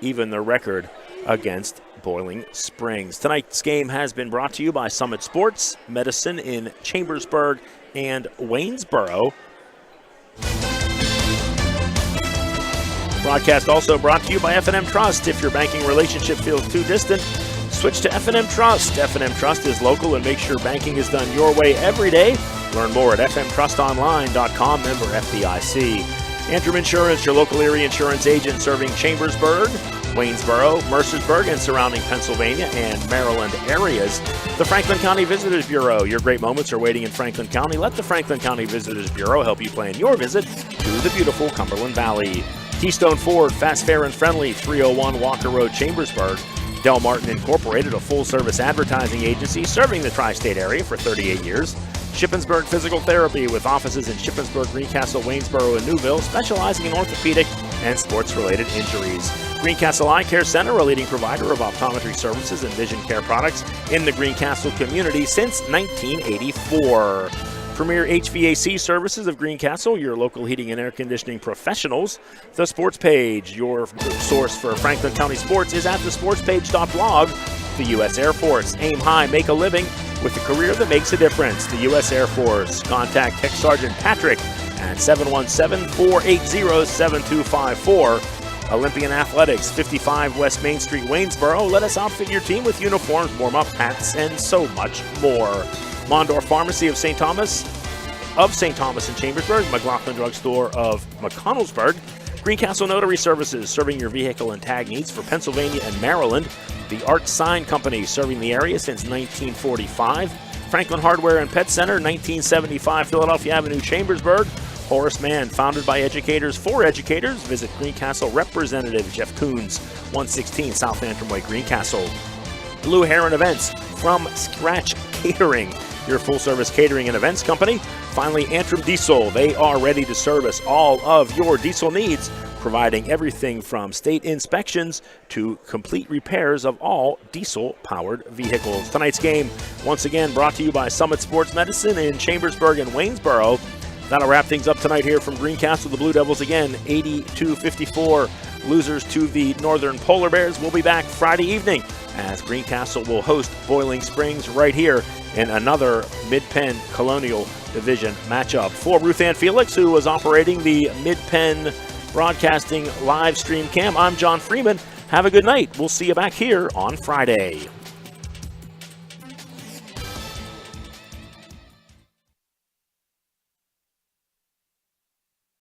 even their record against Boiling Springs. Tonight's game has been brought to you by Summit Sports Medicine in Chambersburg and Waynesboro. Broadcast also brought to you by F&M Trust. If your banking relationship feels too distant, switch to F&M Trust. F&M Trust is local and makes sure banking is done your way every day. Learn more at fmtrustonline.com, member FDIC. Antrim Insurance, your local area insurance agent serving Chambersburg, Waynesboro, Mercersburg, and surrounding Pennsylvania and Maryland areas. The Franklin County Visitors Bureau. Your great moments are waiting in Franklin County. Let the Franklin County Visitors Bureau help you plan your visit to the beautiful Cumberland Valley. Keystone Ford, fast, fair, and friendly, 301 Walker Road, Chambersburg. Del Martin Incorporated, a full-service advertising agency serving the tri-state area for 38 years. Shippensburg Physical Therapy, with offices in Shippensburg, Greencastle, Waynesboro, and Newville, specializing in orthopedic and sports-related injuries. Greencastle Eye Care Center, a leading provider of optometry services and vision care products in the Greencastle community since 1984. Premier HVAC Services of Greencastle, your local heating and air conditioning professionals. The Sports Page, your source for Franklin County sports, is at thesportspage.blog. The U.S. Air Force, aim high, make a living with a career that makes a difference. The U.S. Air Force. Contact Tech Sergeant Patrick at 717-480-7254. Olympian Athletics, 55 West Main Street, Waynesboro. Let us outfit your team with uniforms, warm-up hats, and so much more. Mondor Pharmacy of St. Thomas in Chambersburg. McLaughlin Drugstore of McConnellsburg. Greencastle Notary Services, serving your vehicle and tag needs for Pennsylvania and Maryland. The Art Sign Company, serving the area since 1945. Franklin Hardware and Pet Center, 1975 Philadelphia Avenue, Chambersburg. Horace Mann, founded by educators for educators. Visit Greencastle Representative Jeff Coons, 116 South Antrim Way, Greencastle. Blue Heron Events, from Scratch Catering, your full-service catering and events company. Finally, Antrim Diesel. They are ready to service all of your diesel needs, providing everything from state inspections to complete repairs of all diesel-powered vehicles. Tonight's game, once again, brought to you by Summit Sports Medicine in Chambersburg and Waynesboro. That'll wrap things up tonight here from Greencastle. The Blue Devils again, 82-54. Losers to the Northern Polar Bears. We'll be back Friday evening as Greencastle will host Boiling Springs right here in another Mid-Penn Colonial Division matchup. For Ruth Ann Felix, who was operating the Mid-Penn Broadcasting live stream cam, I'm John Freeman. Have a good night. We'll see you back here on Friday.